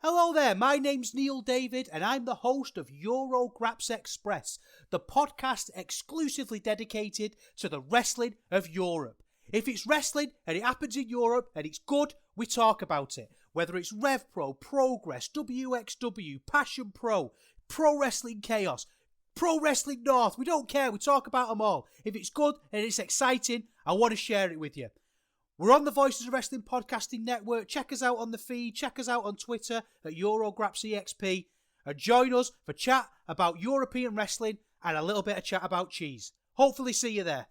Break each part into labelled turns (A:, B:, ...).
A: Hello there, my name's Neil David and I'm the host of Eurograps Express, the podcast exclusively dedicated to the wrestling of Europe. If it's wrestling and it happens in Europe and it's good, we talk about it. Whether it's Rev Pro, Progress, WXW, Passion Pro, Pro Wrestling Chaos, Pro Wrestling North, we don't care, we talk about them all. If it's good and it's exciting, I want to share it with you. We're on the Voices of Wrestling Podcasting Network. Check us out on the feed. Check us out on Twitter at EuroGrapsEXP. And join us for chat about European wrestling and a little bit of chat about cheese. Hopefully see you there.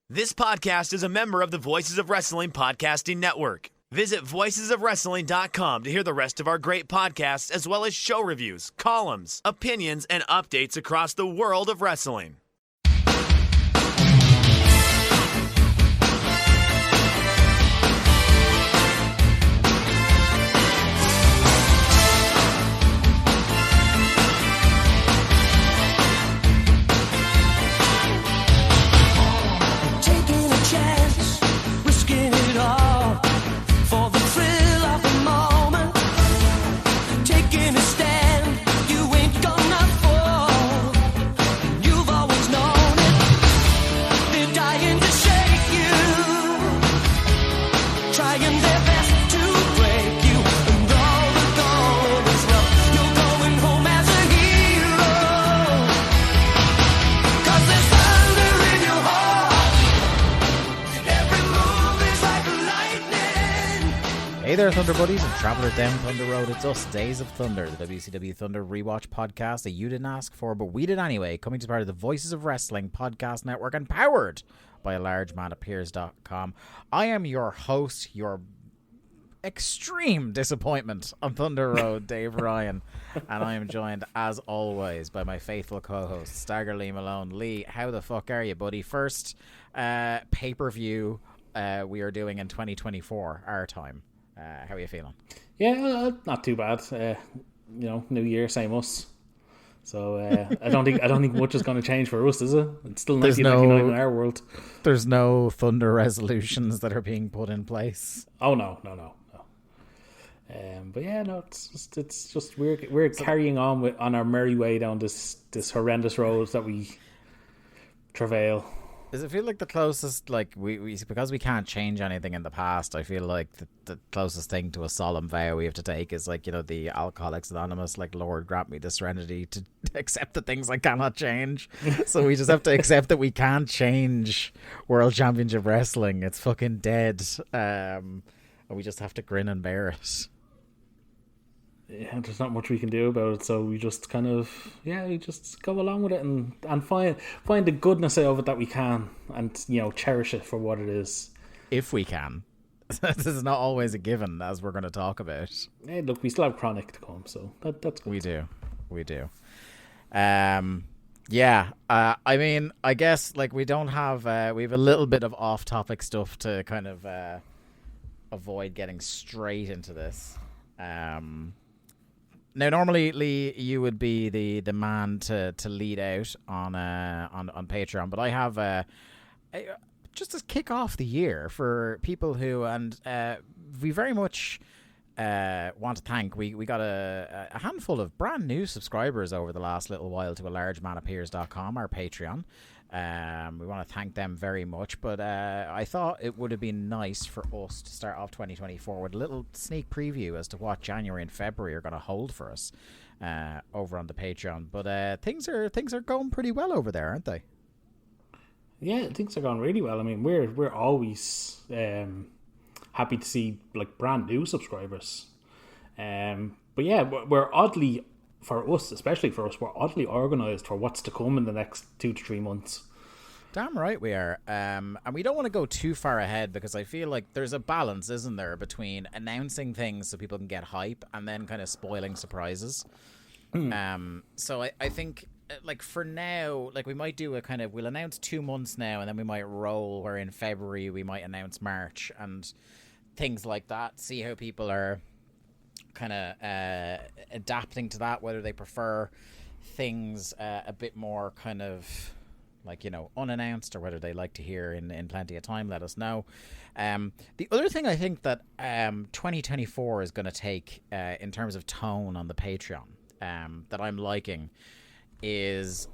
B: This podcast is a member of the Voices of Wrestling Podcasting Network. Visit voicesofwrestling.com to hear the rest of our great podcasts, as well as show reviews, columns, opinions, and updates across the world of wrestling.
C: Hey there, Thunder Buddies and Travelers down Thunder Road. It's us, Days of Thunder, the WCW Thunder rewatch podcast that you didn't ask for, but we did anyway, coming to part of the Voices of Wrestling podcast network and powered by alargemanappears.com. I am your host, your extreme disappointment on Thunder Road, Dave Ryan, and I am joined, as always, by my faithful co-host, Stagger Lee Malone. Lee, how the fuck are you, buddy? First pay-per-view we are doing in 2024, our time. How are you feeling?
D: Yeah, not too bad. New year, same us. So I don't think much is going to change for us, is it? It's still 1999 in our world.
C: There's no Thunder resolutions that are being put in place.
D: Oh no. But yeah, no, it's just we're carrying on on our merry way down this horrendous road that we travail.
C: Does it feel like the closest, like, we because we can't change anything in the past, I feel like the closest thing to a solemn vow we have to take is, like, the Alcoholics Anonymous, like, Lord, grant me the serenity to accept the things I cannot change. So we just have to accept that we can't change World Championship Wrestling. It's fucking dead. And we just have to grin and bear it.
D: Yeah, there's not much we can do about it, so we just kind of we just go along with it and find the goodness of it that we can, and cherish it for what it is, if we can. This is not always a given, as we're going to talk about. Hey, look, we still have Chronic to come, so that's good.
C: We do. I mean, I guess, like, we don't have we have a little bit of off-topic stuff to kind of avoid getting straight into this. Now, normally, Lee, you would be the man to lead out on Patreon, but I have just to kick off the year for people who, and we very much want to thank. We got a handful of brand new subscribers over the last little while to alargemanappears.com, our Patreon. We want to thank them very much, but I thought it would have been nice for us to start off 2024 with a little sneak preview as to what January and February are going to hold for us over on the Patreon. But things are going pretty well over there, aren't they?
D: Yeah, things are going really well. I mean, we're always happy to see, like, brand new subscribers. But yeah, we're oddly, for us, especially for us, we're oddly organised for what's to come in the next 2 to 3 months.
C: Damn right we are. And we don't want to go too far ahead, because I feel like there's a balance, isn't there, between announcing things so people can get hype and then kind of spoiling surprises. So I think, like, for now, like, we might do we'll announce 2 months now, and then we might roll where in February we might announce March and things like that. See how people are kind of adapting to that, whether they prefer things a bit more kind of like, unannounced, or whether they like to hear in plenty of time, let us know. The other thing I think that 2024 is going to take in terms of tone on the Patreon that I'm liking is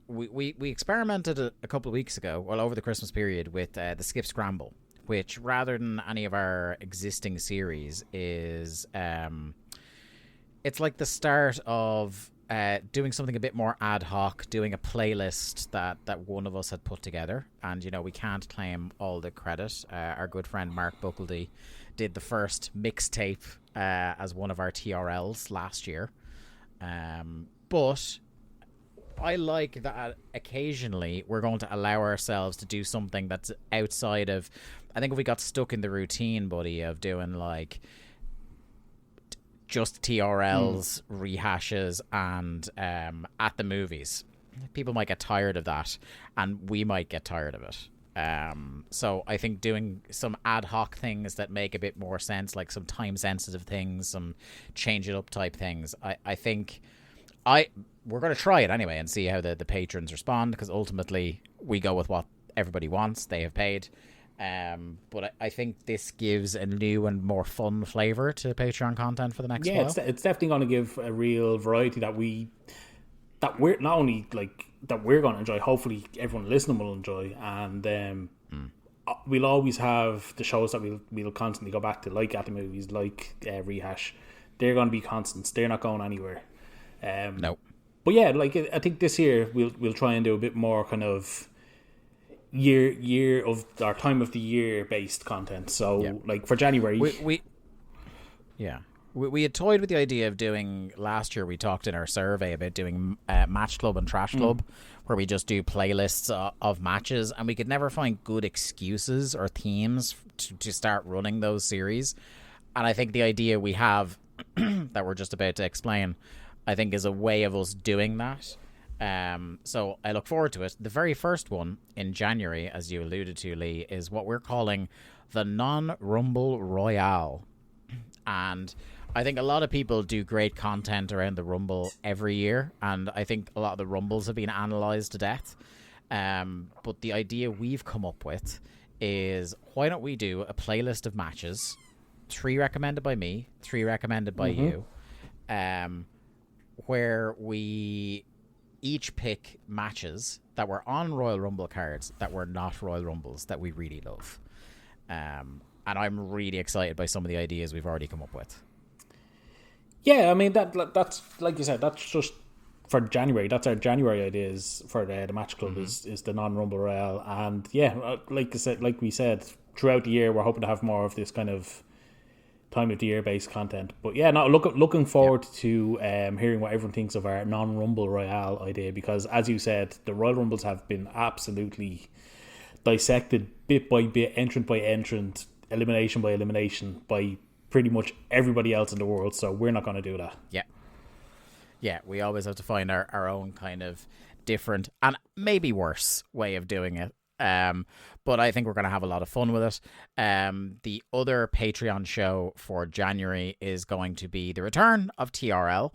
C: we experimented a couple of weeks ago, well, over the Christmas period, with the Skip Scramble, which, rather than any of our existing series, is it's like the start of doing something a bit more ad hoc, doing a playlist that one of us had put together. And, we can't claim all the credit. Our good friend Mark Buckledy did the first mixtape as one of our TRLs last year. But I like that occasionally we're going to allow ourselves to do something that's outside of... I think if we got stuck in the routine, buddy, of doing like just TRLs, rehashes, and at the movies, people might get tired of that, and we might get tired of it. So I think doing some ad hoc things that make a bit more sense, like some time-sensitive things, some change-it-up type things, I think we're going to try it anyway and see how the patrons respond, because ultimately we go with what everybody wants. They have paid. But I think this gives a new and more fun flavour to Patreon content for the next while.
D: It's definitely going to give a real variety that we're not only like that we're going to enjoy. Hopefully, everyone listening will enjoy, and we'll always have the shows that we'll constantly go back to, like At the Movies, like Rehash. They're going to be constants. They're not going anywhere.
C: No.
D: But yeah, like I think this year we'll try and do a bit more kind of year of our time of the year based content. So like for January,
C: we had toyed with the idea of doing, last year we talked in our survey about doing Match Club and Trash Club, where we just do playlists of matches, and we could never find good excuses or themes to start running those series. And I think the idea we have that we're just about to explain, I think, is a way of us doing that. So I look forward to it. The very first one in January, as you alluded to, Lee, is what we're calling the Non-Rumble Royale. And I think a lot of people do great content around the Rumble every year, and I think a lot of the Rumbles have been analysed to death. But the idea we've come up with is, why don't we do a playlist of matches, 3 recommended by me, 3 recommended by you, where we each pick matches that were on Royal Rumble cards that were not Royal Rumbles that we really love. And I'm really excited by some of the ideas we've already come up with.
D: Yeah, I mean, that's like you said, that's just for January. That's our January ideas for the Match Club is the Non-Rumble Royale. And yeah, like we said, throughout the year, we're hoping to have more of this kind of time of the year based content. But yeah, no, looking forward to hearing what everyone thinks of our Non-Rumble Royale idea, because as you said, the Royal Rumbles have been absolutely dissected bit by bit, entrant by entrant, elimination by elimination by pretty much everybody else in the world. So we're not going to do that. Yeah, we always have to find our own kind of different and maybe worse way of doing it. But I think we're going to have a lot of fun with it. The other Patreon show for January is going to be the return of TRL.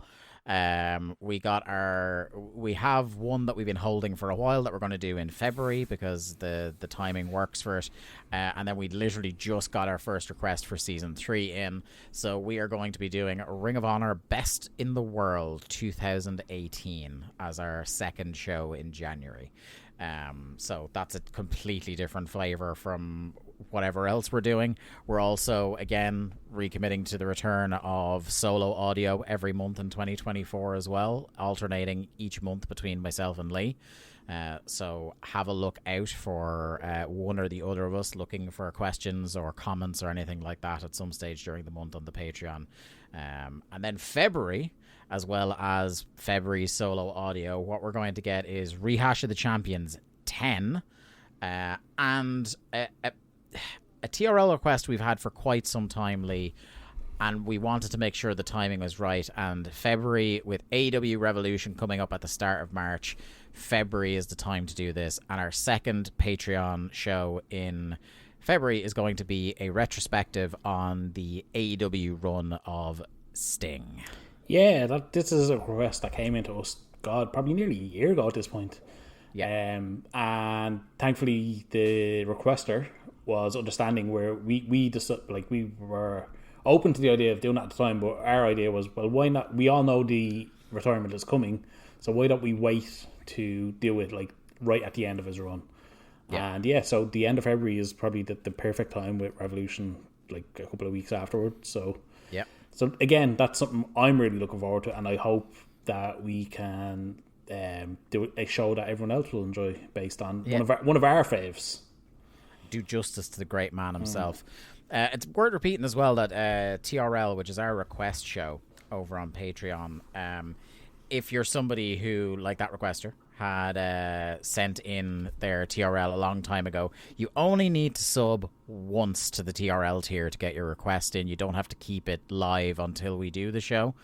D: We have one that we've been holding for a while that we're going to do in February because the timing works for it. And then we literally just got our first request for season 3 in. So we are going to be doing Ring of Honor Best in the World 2018 as our second show in January. So that's a completely different flavor from whatever else we're doing. We're also, again, recommitting to the return of solo audio every month in 2024 as well, alternating each month between myself and Lee. So have a look out for one or the other of us looking for questions or comments or anything like that at some stage during the month on the Patreon. And then February, as well as February solo audio, what we're going to get is Rehash of the Champions 10 and a TRL request we've had for quite some time, Lee, and we wanted to make sure the timing was right. And February, with AEW Revolution coming up at the start of March, February is the time to do this. And our second Patreon show in February is going to be a retrospective on the AEW run of Sting. Yeah, this is a request that came into us, God, probably nearly a year ago at this point.
C: Yeah.
D: And thankfully the requester was understanding, where we just like, we were open to the idea of doing that at the time, but our idea was, well, why not? We all know the retirement is coming, so why don't we wait to do it like right at the end of his run?
C: Yeah.
D: And so the end of February is probably the perfect time, with Revolution like a couple of weeks afterwards. So
C: Yeah.
D: So again, that's something I'm really looking forward to, and I hope that we can do a show that everyone else will enjoy, based on one of our faves.
C: Do justice to the great man himself. It's worth repeating as well that TRL, which is our request show over on Patreon, if you're somebody who, like that requester, had sent in their TRL a long time ago, you only need to sub once to the TRL tier to get your request in. You don't have to keep it live until we do the show.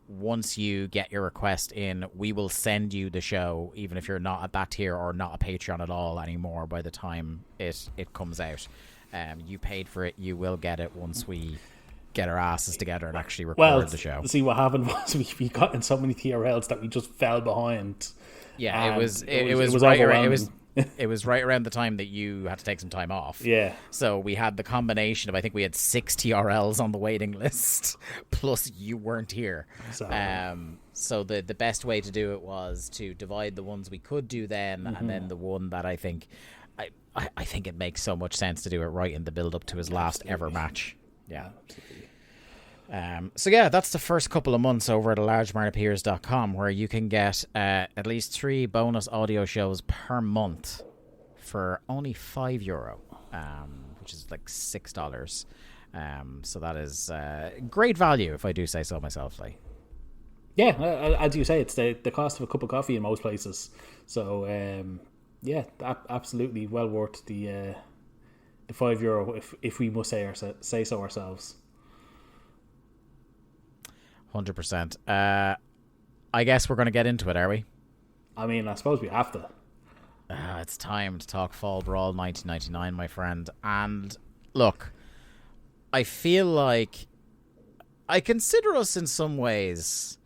C: Once you get your request in, we will send you the show, even if you're not at that tier or not a Patreon at all anymore by the time it comes out. You paid for it, you will get it once we get our asses together and actually record the show.
D: See, what happened was we got in so many TRLs that we just fell behind.
C: Yeah, it was right around the time that you had to take some time off.
D: Yeah.
C: So we had the combination of, I think we had 6 TRLs on the waiting list, plus you weren't here. So the best way to do it was to divide the ones we could do then, and then the one that I think it makes so much sense to do it right in the build up to his last ever match. Yeah. So yeah, that's the first couple of months over at largemarnapeers.com, where you can get at least 3 bonus audio shows per month for only €5, which is like $6. So that is great value, if I do say so myself. Like,
D: yeah, as you say, it's the cost of a cup of coffee in most places. So yeah, absolutely well worth the €5 if we must say so ourselves.
C: 100%. I guess we're going to get into it, are we?
D: I mean, I suppose we have to.
C: It's time to talk Fall Brawl 1999, my friend. And look, I feel like I consider us in some ways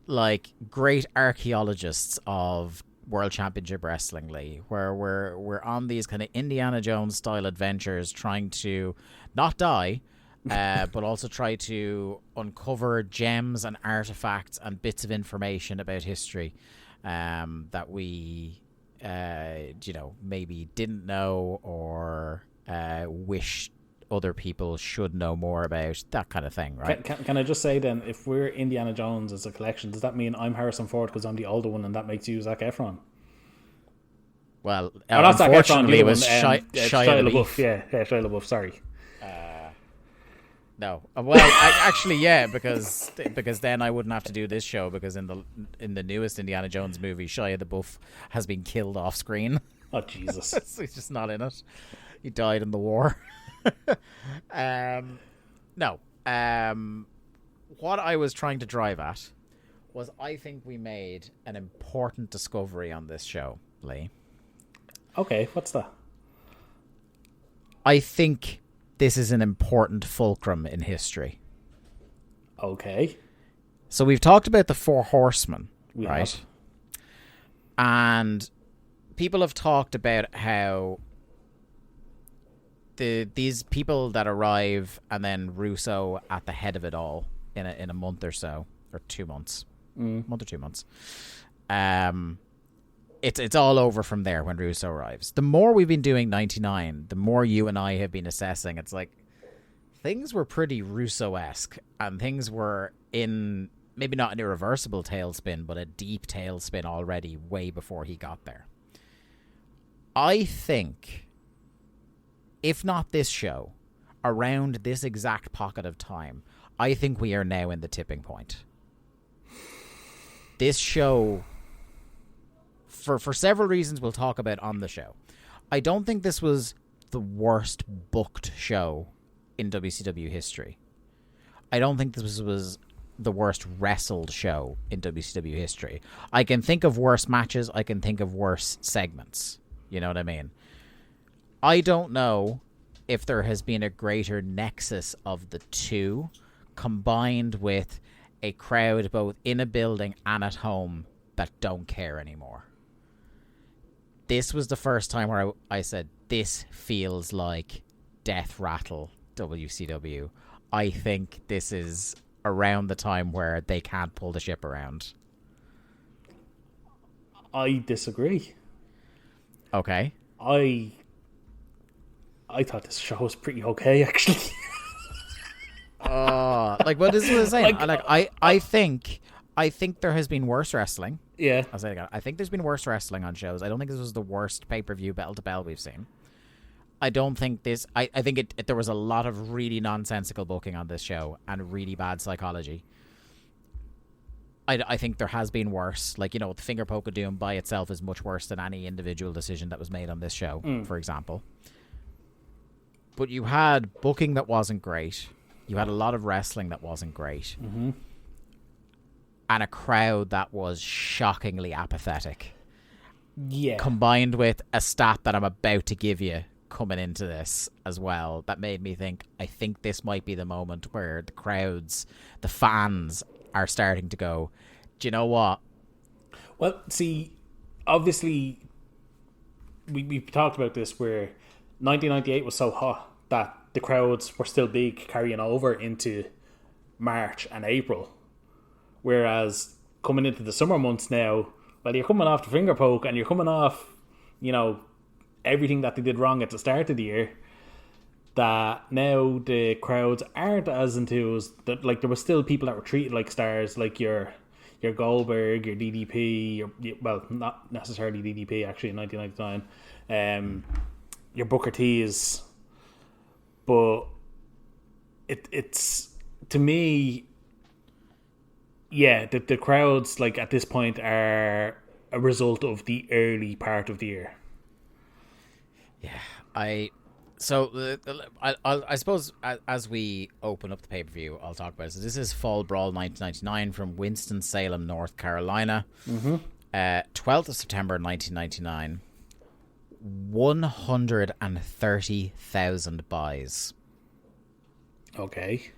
C: like great archaeologists of World Championship Wrestling, Lee, where we're on these kind of Indiana Jones style adventures, trying to not die, but also try to uncover gems and artifacts and bits of information about history that we, maybe didn't know or wish other people should know more about, that kind of thing, right?
D: Can I just say then, if we're Indiana Jones as a collection, does that mean I'm Harrison Ford because I'm the older one, and that makes you Zac Efron?
C: Well, unfortunately, it was Shia LaBeouf.
D: Yeah, Shia LaBeouf, sorry.
C: No, well, actually, yeah, because then I wouldn't have to do this show, because in the newest Indiana Jones movie, Shia LaBeouf has been killed off screen.
D: Oh Jesus!
C: So he's just not in it. He died in the war. No. What I was trying to drive at was, I think we made an important discovery on this show, Lee.
D: Okay, what's that?
C: I think this is an important fulcrum in history.
D: Okay.
C: So we've talked about the 4 horsemen, right?
D: Have.
C: And people have talked about how these people that arrive, and then Russo at the head of it all in a month or so, or 2 months, month or 2 months. It's all over from there when Russo arrives. The more we've been doing 99, the more you and I have been assessing. It's like things were pretty Russo-esque, and things were in maybe not an irreversible tailspin, but a deep tailspin already way before he got there. I think, if not this show, around this exact pocket of time, I think we are now in the tipping point. This show, for several reasons we'll talk about on the show, I don't think this was the worst booked show in WCW history. I don't think this was the worst wrestled show in WCW history. I can think of worse matches. I can think of worse segments. You know what I mean? I don't know if there has been a greater nexus of the two, combined with a crowd both in a building and at home that don't care anymore. this was the first time where I said, this feels like Death Rattle WCW. I think this is around the time where they can't pull the ship around.
D: I disagree.
C: Okay.
D: I thought this show was pretty okay, actually.
C: Like, what is what I'm saying? I think there has been worse wrestling.
D: Yeah.
C: I'll say it again. I think there's been worse wrestling on shows. I don't think this was the worst pay-per-view bell-to-bell we've seen. I don't think this... I think there was a lot of really nonsensical booking on this show and really bad psychology. I think there has been worse. Like, the finger poke of doom by itself is much worse than any individual decision that was made on this show, for example. But you had booking that wasn't great. You had a lot of wrestling that wasn't great.
D: Mm-hmm.
C: And a crowd that was shockingly apathetic.
D: Yeah.
C: Combined with a stat that I'm about to give you coming into this as well, that made me think, I think this might be the moment where the crowds, the fans, are starting to go, do you know what?
D: Well, see, obviously, we talked about this where 1998 was so hot that the crowds were still big carrying over into March and April. Whereas coming into the summer months now, well, you're coming off the finger poke and you're coming off, everything that they did wrong at the start of the year, that now the crowds aren't as enthused. That, like, there was still people that were treated like stars, like your Goldberg, your DDP, well, not necessarily DDP actually in 1999, your Booker T's, but it's to me, yeah, the crowds, like, at this point are a result of the early part of the year.
C: Yeah, I suppose as we open up the pay-per-view, I'll talk about it. So this is Fall Brawl 1999 from Winston-Salem, North Carolina. 12th of September 1999. 130,000 buys.
D: Okay.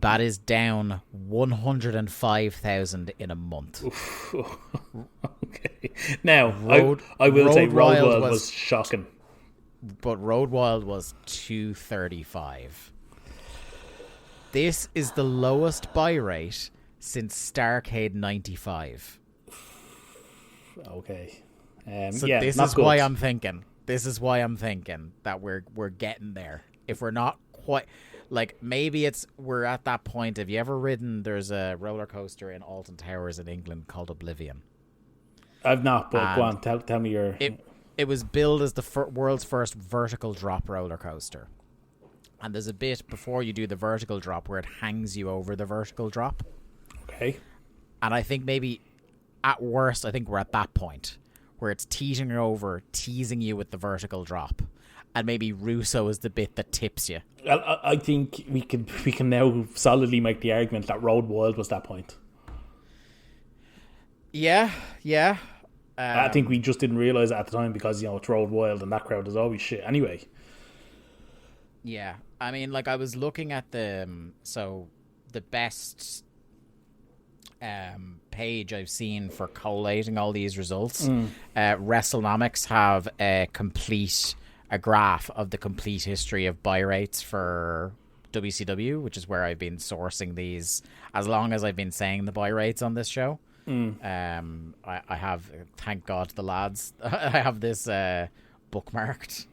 C: That is down 105,000 in a month.
D: Okay. Now, I will say Road Wild was shocking.
C: But Road Wild was 235. This is the lowest buy rate since Starrcade 95.
D: Okay.
C: So
D: yeah,
C: this is why I'm thinking. This is why I'm thinking that we're getting there. If we're not quite, like, maybe we're at that point. Have you ever ridden? There's a roller coaster in Alton Towers in England called Oblivion.
D: I've not, but go on. Tell me your.
C: It was billed as the world's first vertical drop roller coaster. And there's a bit before you do the vertical drop where it hangs you over the vertical drop.
D: Okay.
C: And I think maybe, at worst, I think we're at that point where it's teasing you with the vertical drop. And maybe Russo is the bit that tips you.
D: I think we can now solidly make the argument that Road Wild was that point.
C: Yeah.
D: I think we just didn't realise it at the time because, it's Road Wild and that crowd is always shit anyway.
C: Yeah. I mean, like, I was looking at the best page I've seen for collating all these results. WrestleNomics have a graph of the complete history of buy rates for WCW, which is where I've been sourcing these as long as I've been saying the buy rates on this show. I have, thank God, the lads. I have this bookmarked.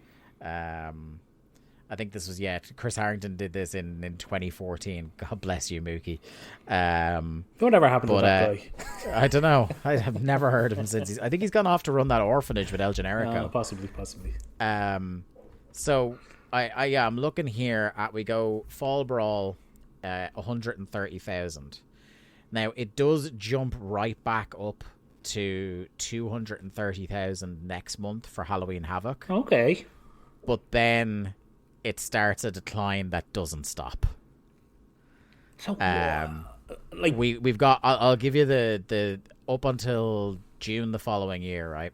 C: I think this was, Chris Harrington did this in 2014. God bless you, Mookie.
D: Whatever happened to that guy?
C: I don't know. I have never heard of him since. I think he's gone off to run that orphanage with El Generico.
D: Possibly.
C: So I'm looking here at, we go Fall Brawl, 130,000. Now, it does jump right back up to 230,000 next month for Halloween Havoc.
D: Okay.
C: But then it starts a decline that doesn't stop.
D: So,
C: we've got, I'll give you the up until June the following year, right?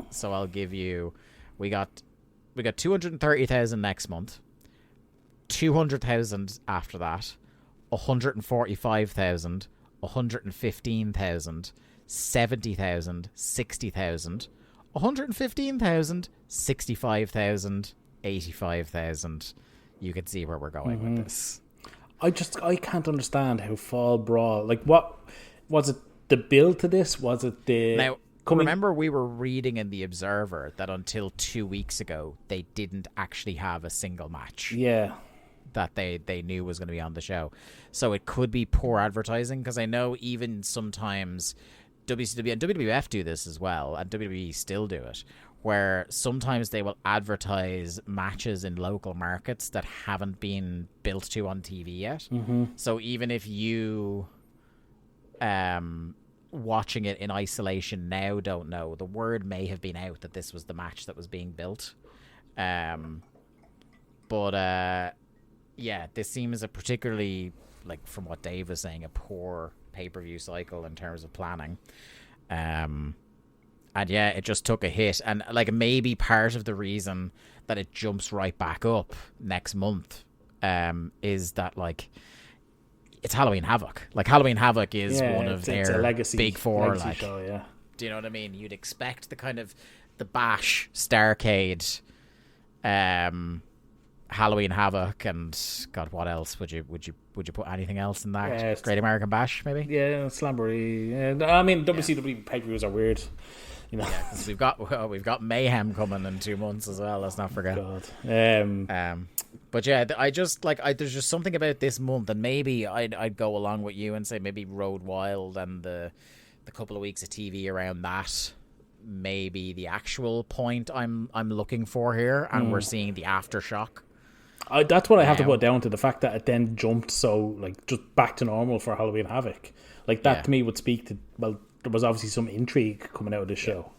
C: So I'll give you, we got 230,000 next month, 200,000 after that, 145,000, 115,000, 70,000, 60,000, 115,000, 65,000, 85,000. You can see where we're going with this.
D: I can't understand how Fall Brawl, like, what was it, the build to this? Was it the...
C: Now, remember we were reading in the Observer that until 2 weeks ago, they didn't actually have a single match.
D: Yeah.
C: That they knew was going to be on the show. So it could be poor advertising, because I know even sometimes WCW and WWF do this as well, and WWE still do it, where sometimes they will advertise matches in local markets that haven't been built to on TV yet. So even if you watching it in isolation now don't know, the word may have been out that this was the match that was being built. Yeah, this seems a particularly, like from what Dave was saying, a poor pay-per-view cycle in terms of planning. And yeah, it just took a hit. And like maybe part of the reason that it jumps right back up next month is that like it's Halloween Havoc. Like Halloween Havoc is one of their
D: legacy,
C: big four. Like,
D: show, yeah.
C: Do you know what I mean? You'd expect the kind of the Bash, Starrcade, Halloween Havoc, and God, what else would you put anything else in that? Great American Bash, maybe.
D: Yeah, Slamboree. Yeah, I mean, WCW pay-per-views are weird. You know,
C: yeah, 'cause we've got Mayhem coming in 2 months as well. Let's not forget.
D: God.
C: But yeah, I just like there's just something about this month, and maybe I'd go along with you and say maybe Road Wild and the couple of weeks of TV around that. Maybe the actual point I'm looking for here, and we're seeing the aftershock.
D: That's what I have to put down to the fact that it then jumped so like just back to normal for Halloween Havoc. Like that to me would speak to, well, there was obviously some intrigue coming out of this show.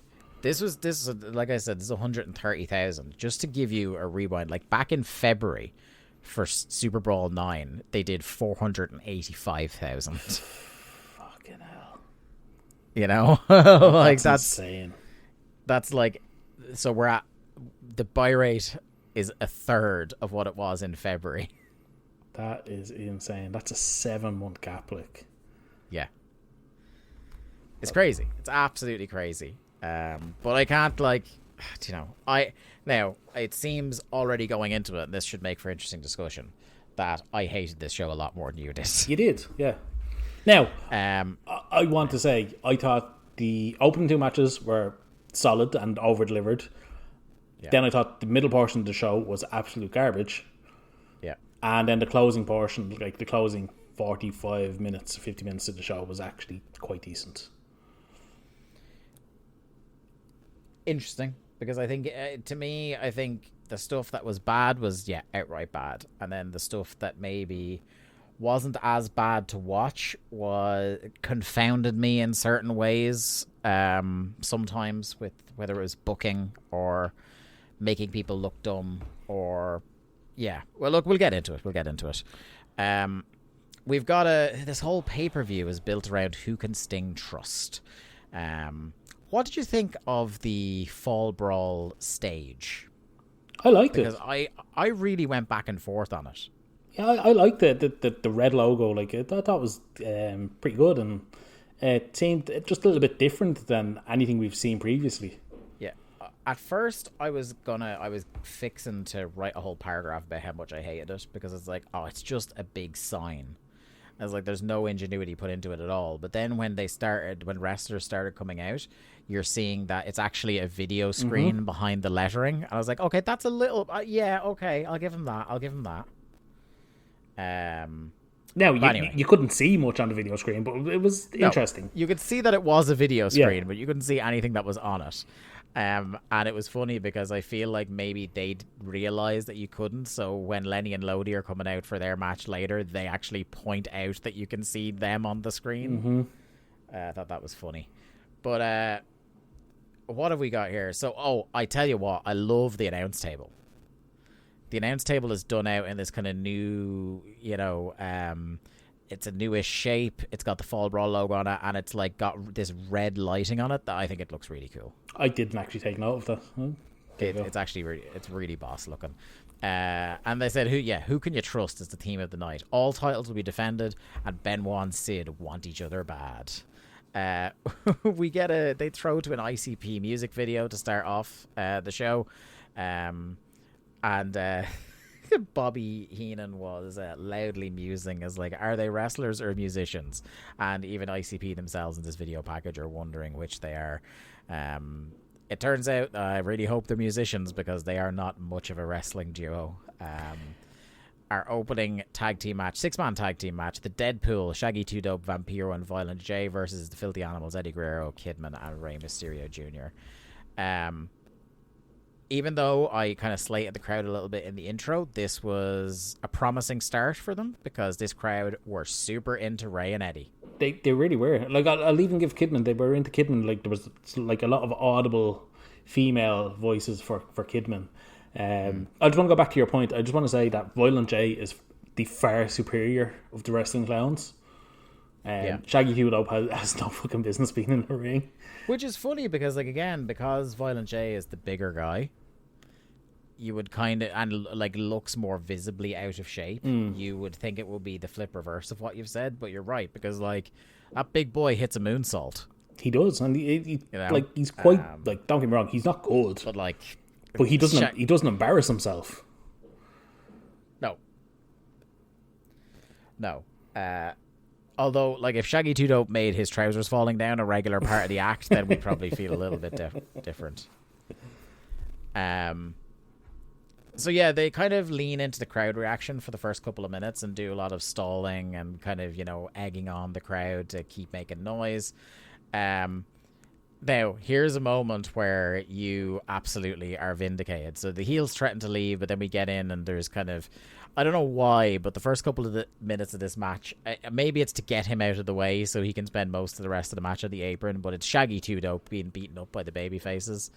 D: This is
C: like I said, this is 130,000. Just to give you a rewind, like back in February for Super Brawl 9, they did 485,000.
D: Fucking hell.
C: You know, like that's
D: insane.
C: That's like, so we're at the buy rate is a third of what it was in February.
D: That is insane. That's a 7-month gap, like.
C: Yeah. It's crazy. It's absolutely crazy. But I can't, like, you know, now it seems already going into it, and this should make for interesting discussion, that I hated this show a lot more than you did.
D: You did, yeah. Now, I want to say, I thought the opening 2 matches were solid and over-delivered. Yeah. Then I thought the middle portion of the show was absolute garbage.
C: Yeah.
D: And then the closing portion, like the closing 45 minutes, 50 minutes of the show was actually quite decent.
C: Interesting, because I think, to me, I think the stuff that was bad was, outright bad. And then the stuff that maybe wasn't as bad to watch confounded me in certain ways. Sometimes with whether it was booking or making people look dumb or well, look, we'll get into it. We've got this whole pay-per-view is built around who can Sting trust. What did you think of the Fall Brawl stage?
D: I liked
C: it because I really went back and forth on it.
D: Yeah, I liked the red logo. Like I thought was pretty good, and it seemed just a little bit different than anything we've seen previously.
C: Yeah, at first I was fixing to write a whole paragraph about how much I hated it, because it's like, oh, it's just a big sign. I was like, there's no ingenuity put into it at all. But then when wrestlers started coming out, you're seeing that it's actually a video screen behind the lettering. And I was like, okay, that's a little, okay, I'll give him that.
D: Now, you couldn't see much on the video screen, but it was interesting.
C: You could see that it was a video screen, but you couldn't see anything that was on it. And it was funny because I feel like maybe they'd realised that you couldn't. So when Lenny and Lodi are coming out for their match later, they actually point out that you can see them on the screen. I thought that was funny. But what have we got here? So, I tell you what, I love the announce table. The announce table is done out in this kind of new, it's a newish shape. It's got the Fall Brawl logo on it, and it's like got this red lighting on it that I think it looks really cool.
D: I didn't actually take note of that.
C: It's actually really boss looking. And they said, who can you trust as the theme of the night? All titles will be defended, and Benoit and Sid want each other bad. They throw to an ICP music video to start off the show. And Bobby Heenan was loudly musing as like, are they wrestlers or musicians? And even ICP themselves in this video package are wondering which they are. It turns out I really hope they're musicians because they are not much of a wrestling duo. Our opening tag team match, 6-man tag team match, the Deadpool, Shaggy 2 Dope, Vampiro, and Violent J versus the Filthy Animals, Eddie Guerrero, Kidman, and Rey Mysterio Jr. Even though I kind of slated the crowd a little bit in the intro, this was a promising start for them because this crowd were super into Rey and Eddie.
D: They really were. Like, I'll even give Kidman, they were into Kidman. Like, there was like a lot of audible female voices for Kidman. I just want to go back to your point. I just want to say that Violent J is the far superior of the wrestling clowns. Shaggy 2 Dope has no fucking business being in the ring.
C: Which is funny because, like, again, because Violent J is the bigger guy, you would kind of, and like looks more visibly out of shape, you would think it would be the flip reverse of what you've said, but you're right, because like that big boy hits a moonsault.
D: He does, and he like he's quite like, don't get me wrong, he's not good, but he doesn't embarrass himself. No. Although, like, if Shaggy 2 Dope made his trousers falling down a regular part of the act, then we'd probably feel a little bit different. So yeah, they kind of lean into the crowd reaction for the first couple of minutes and do a lot of stalling and kind of, egging on the crowd to keep making noise. Now, here's a moment where you absolutely are vindicated. So the heels threaten to leave, but then we get in and there's kind of, I don't know why, but the first couple of minutes of this match, maybe it's to get him out of the way so he can spend most of the rest of the match on the apron, but it's Shaggy 2 Dope being beaten up by the baby faces.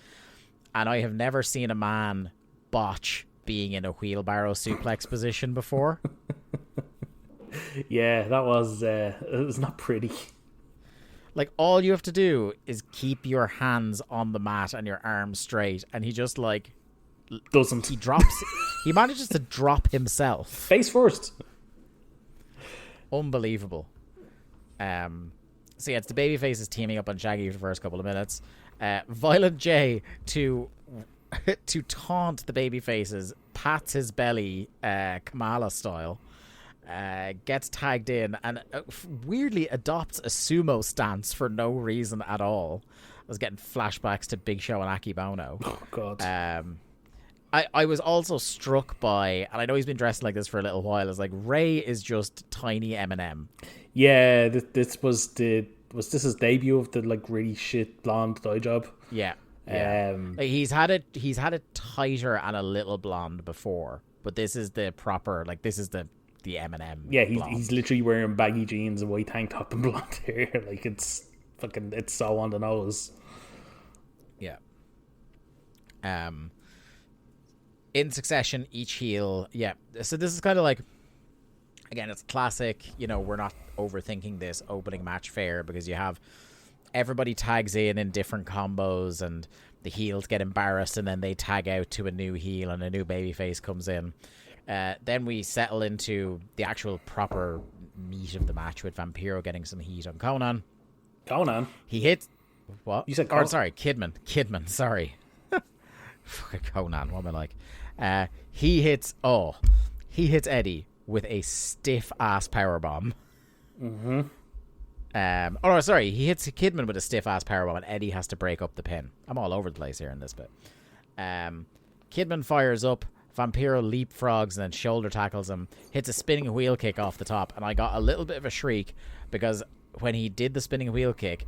D: And I have never seen a man botch being in a wheelbarrow suplex position before. Yeah, that was it was not pretty.
C: Like, all you have to do is keep your hands on the mat and your arms straight, and he just, like,
D: doesn't.
C: He drops. He manages to drop himself.
D: Face first.
C: Unbelievable. So yeah, it's the baby faces teaming up on Shaggy for the first couple of minutes. Violent J to taunt the baby faces, pats his belly, Kamala style. Gets tagged in and weirdly adopts a sumo stance for no reason at all. I was getting flashbacks to Big Show and Aki Bono.
D: Oh, God.
C: I was also struck by, and I know he's been dressing like this for a little while, is like Rey is just tiny Eminem.
D: Yeah, this was his debut of the like really shit blonde dye job.
C: Yeah. Like, he's had it tighter and a little blonde before, but this is the proper, like, this is the Eminem.
D: Yeah, he's literally wearing baggy jeans and white tank top and blonde hair. Like, it's so on the nose.
C: Yeah. In succession, each heel. Yeah. So this is kind of like, again, it's classic. We're not overthinking this opening match fair because you have everybody tags in different combos and the heels get embarrassed and then they tag out to a new heel and a new babyface comes in. Then we settle into the actual proper meat of the match with Vampiro getting some heat on Conan. He hits... What?
D: You said
C: Conan? Oh, sorry, Kidman, sorry. Fucking Conan, what am I like? He hits Eddie with a stiff-ass powerbomb.
D: Mm-hmm.
C: He hits Kidman with a stiff-ass powerbomb and Eddie has to break up the pin. I'm all over the place here in this bit. Kidman fires up. Vampiro leapfrogs and then shoulder tackles him, hits a spinning wheel kick off the top, and I got a little bit of a shriek because when he did the spinning wheel kick,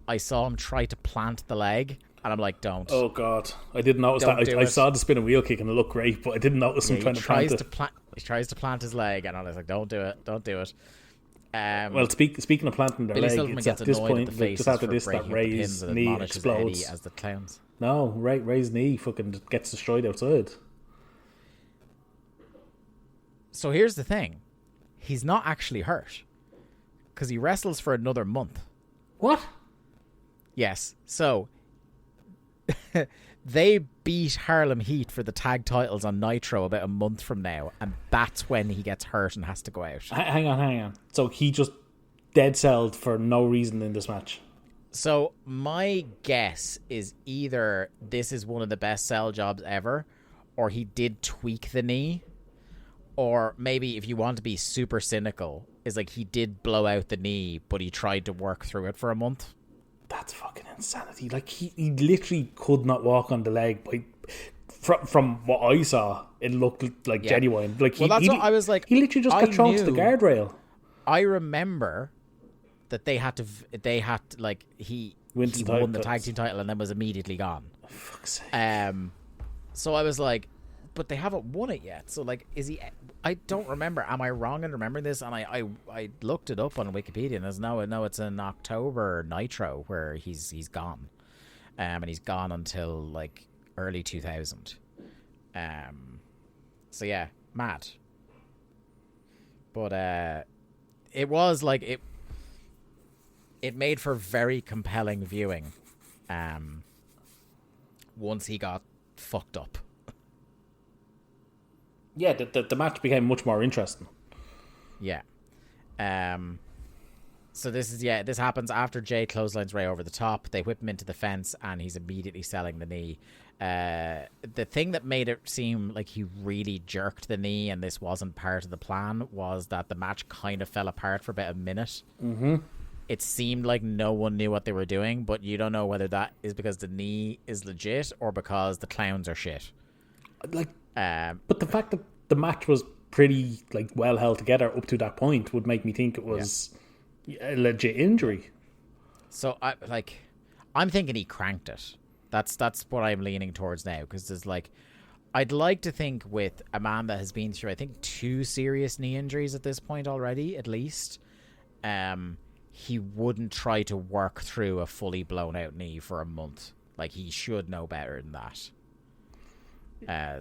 C: I saw him try to plant the leg, and I'm like, don't.
D: Oh, God. I didn't notice that. I saw the spinning wheel kick and it looked great, but I didn't notice him trying to plant it.
C: He tries to plant his leg, and I was like, don't do it.
D: Well, speaking of planting their leg, it's at this point, just after this, that Rey's knee explodes.
C: As the clowns.
D: No, Rey's knee fucking gets destroyed outside.
C: So here's the thing. He's not actually hurt because he wrestles for another month.
D: What?
C: Yes. So they beat Harlem Heat for the tag titles on Nitro about a month from now, and that's when he gets hurt and has to go out.
D: Hang on. So he just dead-celled for no reason in this match?
C: So my guess is either this is one of the best sell jobs ever, or he did tweak the knee, or maybe if you want to be super cynical, is like he did blow out the knee, but he tried to work through it for a month.
D: That's fucking insanity. Like, he literally could not walk on the leg. From what I saw, it looked like genuine. Like,
C: that's what I was like.
D: He literally just got thrown to the guardrail.
C: I remember that he won the tag team title and then was immediately gone.
D: Oh, fuck's sake.
C: So I was like, but they haven't won it yet. So like, is he? I don't remember. Am I wrong in remembering this? And I looked it up on Wikipedia, and there's no, it's an October Nitro where he's gone, and he's gone until like early 2000. So yeah, mad. But it was like it made for very compelling viewing. Once he got fucked up.
D: Yeah, the match became much more interesting.
C: Yeah. So this happens after Jay clotheslines Ray over the top. They whip him into the fence, and he's immediately selling the knee. The thing that made it seem like he really jerked the knee and this wasn't part of the plan was that the match kind of fell apart for about a minute.
D: Mm-hmm.
C: It seemed like no one knew what they were doing, but you don't know whether that is because the knee is legit or because the clowns are shit.
D: Like, but the fact that the match was pretty like well held together up to that point would make me think it was a legit injury.
C: So I'm thinking he cranked it. That's what I'm leaning towards now, because there's like, I'd like to think with a man that has been through, I think, 2 serious knee injuries at this point already, at least, he wouldn't try to work through a fully blown out knee for a month. Like, he should know better than that.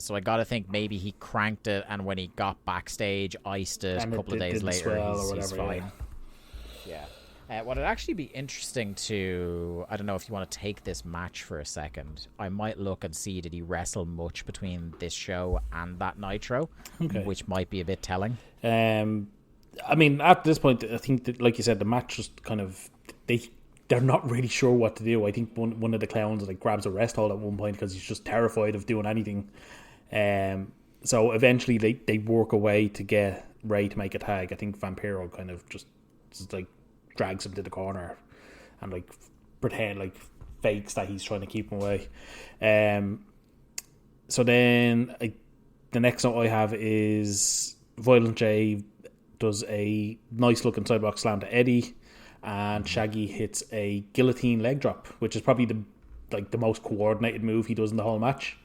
C: So I gotta think maybe he cranked it, and when he got backstage, iced it a couple of days later, he's fine. Yeah. What would actually be interesting to... I don't know if you want to take this match for a second. I might look and see, did he wrestle much between this show and that Nitro? Okay. Which might be a bit telling.
D: I mean, at this point, I think that, like you said, the match just kind of... They're not really sure what to do. I think one of the clowns like grabs a rest hold at one point because he's just terrified of doing anything. So eventually they work a way to get Ray to make a tag. I think Vampiro kind of just like drags him to the corner and like pretend like fakes that he's trying to keep him away. So then the next note I have is Violent J does a nice looking sidewalk slam to Eddie, and Shaggy hits a guillotine leg drop, which is probably the most coordinated move he does in the whole match.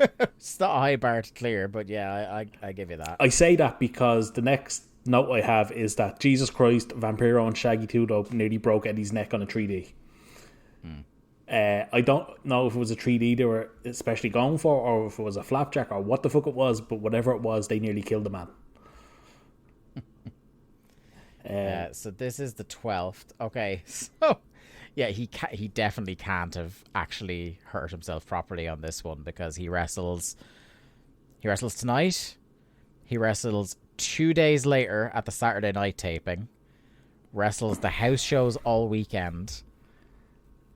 C: It's not a high bar to clear, but yeah, I give you that.
D: I say that because the next note I have is that Jesus Christ, Vampiro and Shaggy 2 nearly broke Eddie's neck on a 3D. I don't know if it was a 3D they were especially going for, or if it was a flapjack, or what the fuck it was, but whatever it was, they nearly killed the man.
C: So this is the 12th. Okay, so yeah, he definitely can't have actually hurt himself properly on this one, because he wrestles tonight. He wrestles 2 days later at the Saturday night taping. Wrestles the house shows all weekend.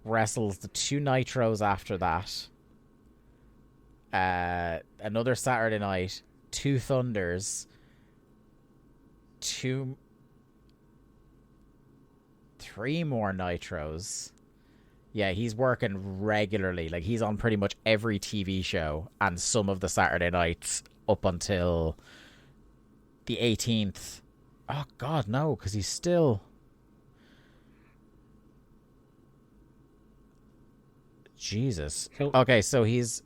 C: Wrestles the 2 Nitros after that. Another Saturday night. 2 Thunders. 3 more Nitros. Yeah, he's working regularly. Like, he's on pretty much every TV show and some of the Saturday nights up until the 18th. Oh, God, no, because he's still... Jesus. Okay, so he's...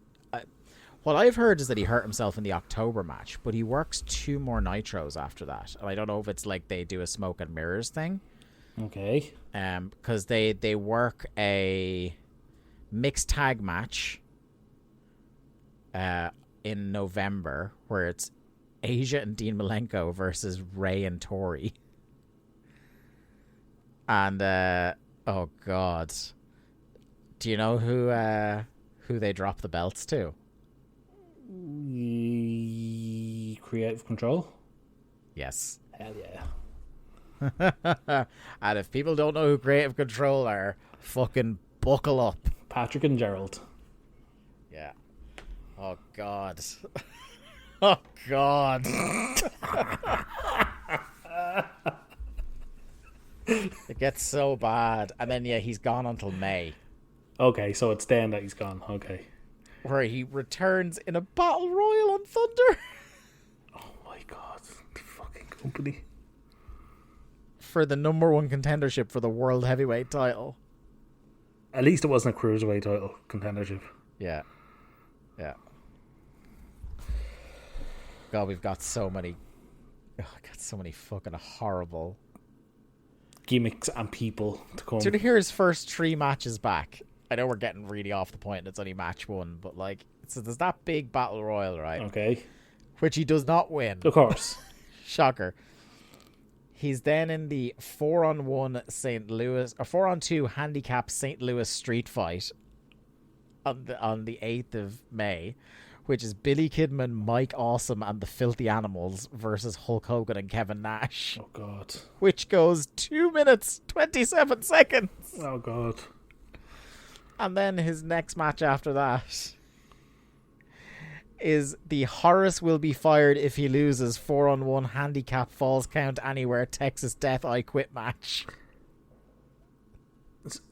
C: what I've heard is that he hurt himself in the October match, but he works 2 more Nitros after that. And I don't know if it's like they do a smoke and mirrors thing.
D: Okay.
C: Because they work a mixed tag match in November where it's Asia and Dean Malenko versus Ray and Tori. And oh God, do you know who they drop the belts to?
D: Creative Control.
C: Yes.
D: Hell yeah.
C: And if people don't know who Creative Control are, fucking buckle up.
D: Patrick and Gerald.
C: Yeah. Oh, God. Oh, God. It gets so bad. And then, yeah, he's gone until May.
D: Okay, so it's then that he's gone. Okay.
C: Where he returns in a battle royal on Thunder.
D: Oh, my God. The fucking company.
C: For the #1 contendership for the World Heavyweight title.
D: At least it wasn't a Cruiserweight title contendership.
C: Yeah. Yeah. God, we've got so many... fucking horrible...
D: gimmicks and people to come.
C: So to hear his first 3 matches back, I know we're getting really off the point and it's only match 1, but like, so there's that big battle royal, right?
D: Okay.
C: Which he does not win.
D: Of course.
C: Shocker. He's then in the 4-on-1 St. Louis, or 4-on-2 handicap St. Louis street fight on the 8th of May, which is Billy Kidman, Mike Awesome, and the Filthy Animals versus Hulk Hogan and Kevin Nash.
D: Oh, God.
C: Which goes 2 minutes, 27 seconds.
D: Oh, God.
C: And then his next match after that is the Horace will be fired if he loses 4-on-1 handicap falls count anywhere Texas Death I Quit match.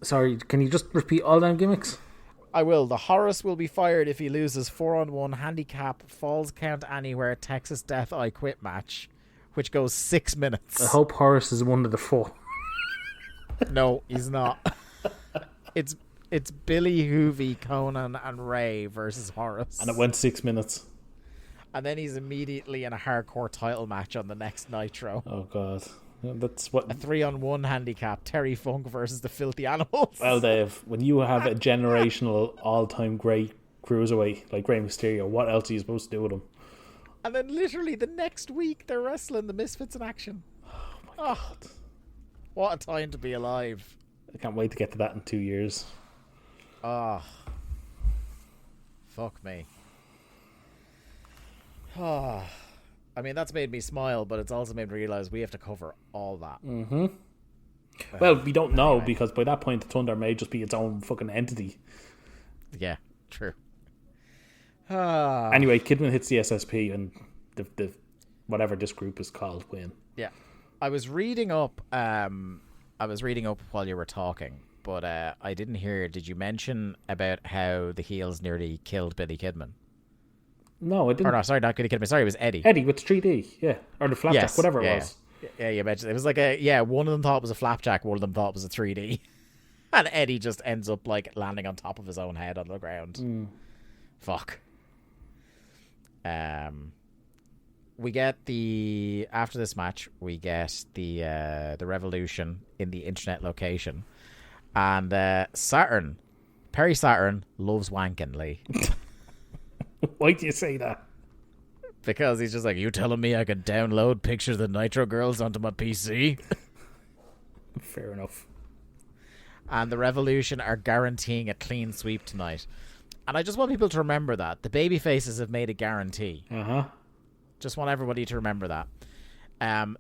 D: Sorry, can you just repeat all them gimmicks?
C: I will. The Horace will be fired if he loses 4-on-1 handicap falls count anywhere Texas Death I Quit match, which goes 6 minutes.
D: I hope Horace is one of the 4.
C: No, he's not. It's Billy, Hoovy, Conan, and Ray versus Horace.
D: And it went 6 minutes.
C: And then he's immediately in a hardcore title match on the next Nitro.
D: Oh, God. That's what...
C: A 3-on-1 handicap, Terry Funk versus the Filthy Animals.
D: Well, Dave, when you have a generational all-time great cruiserweight like Rey Mysterio, what else are you supposed to do with him?
C: And then literally the next week, they're wrestling the Misfits in action.
D: Oh, my God.
C: What a time to be alive.
D: I can't wait to get to that in 2 years.
C: Oh. Fuck me. Oh. I mean, that's made me smile, but it's also made me realise we have to cover all that.
D: Mm-hmm. Well, we don't know, because by that point, the Thunder may just be its own fucking entity.
C: Yeah, true.
D: Anyway, Kidman hits the SSP, and the whatever this group is called win.
C: Yeah. I was reading up while you were talking, but I didn't hear. Did you mention about how the heels nearly killed Billy Kidman?
D: No, I didn't.
C: Or no, sorry, not Billy Kidman. Sorry, it was Eddie.
D: Eddie with 3D, yeah. Or the flapjack, whatever it was.
C: Yeah, you mentioned it. It was like one of them thought it was a flapjack, one of them thought it was a 3D. And Eddie just ends up like landing on top of his own head on the ground. Fuck. We get after this match, we get the Revolution in the internet location. And Perry Saturn loves wanking, Lee.
D: Why do you say that?
C: Because he's just like, you telling me I can download pictures of the Nitro Girls onto my PC?
D: Fair enough.
C: And the Revolution are guaranteeing a clean sweep tonight. And I just want people to remember that. The babyfaces have made a guarantee.
D: Uh-huh.
C: Just want everybody to remember that.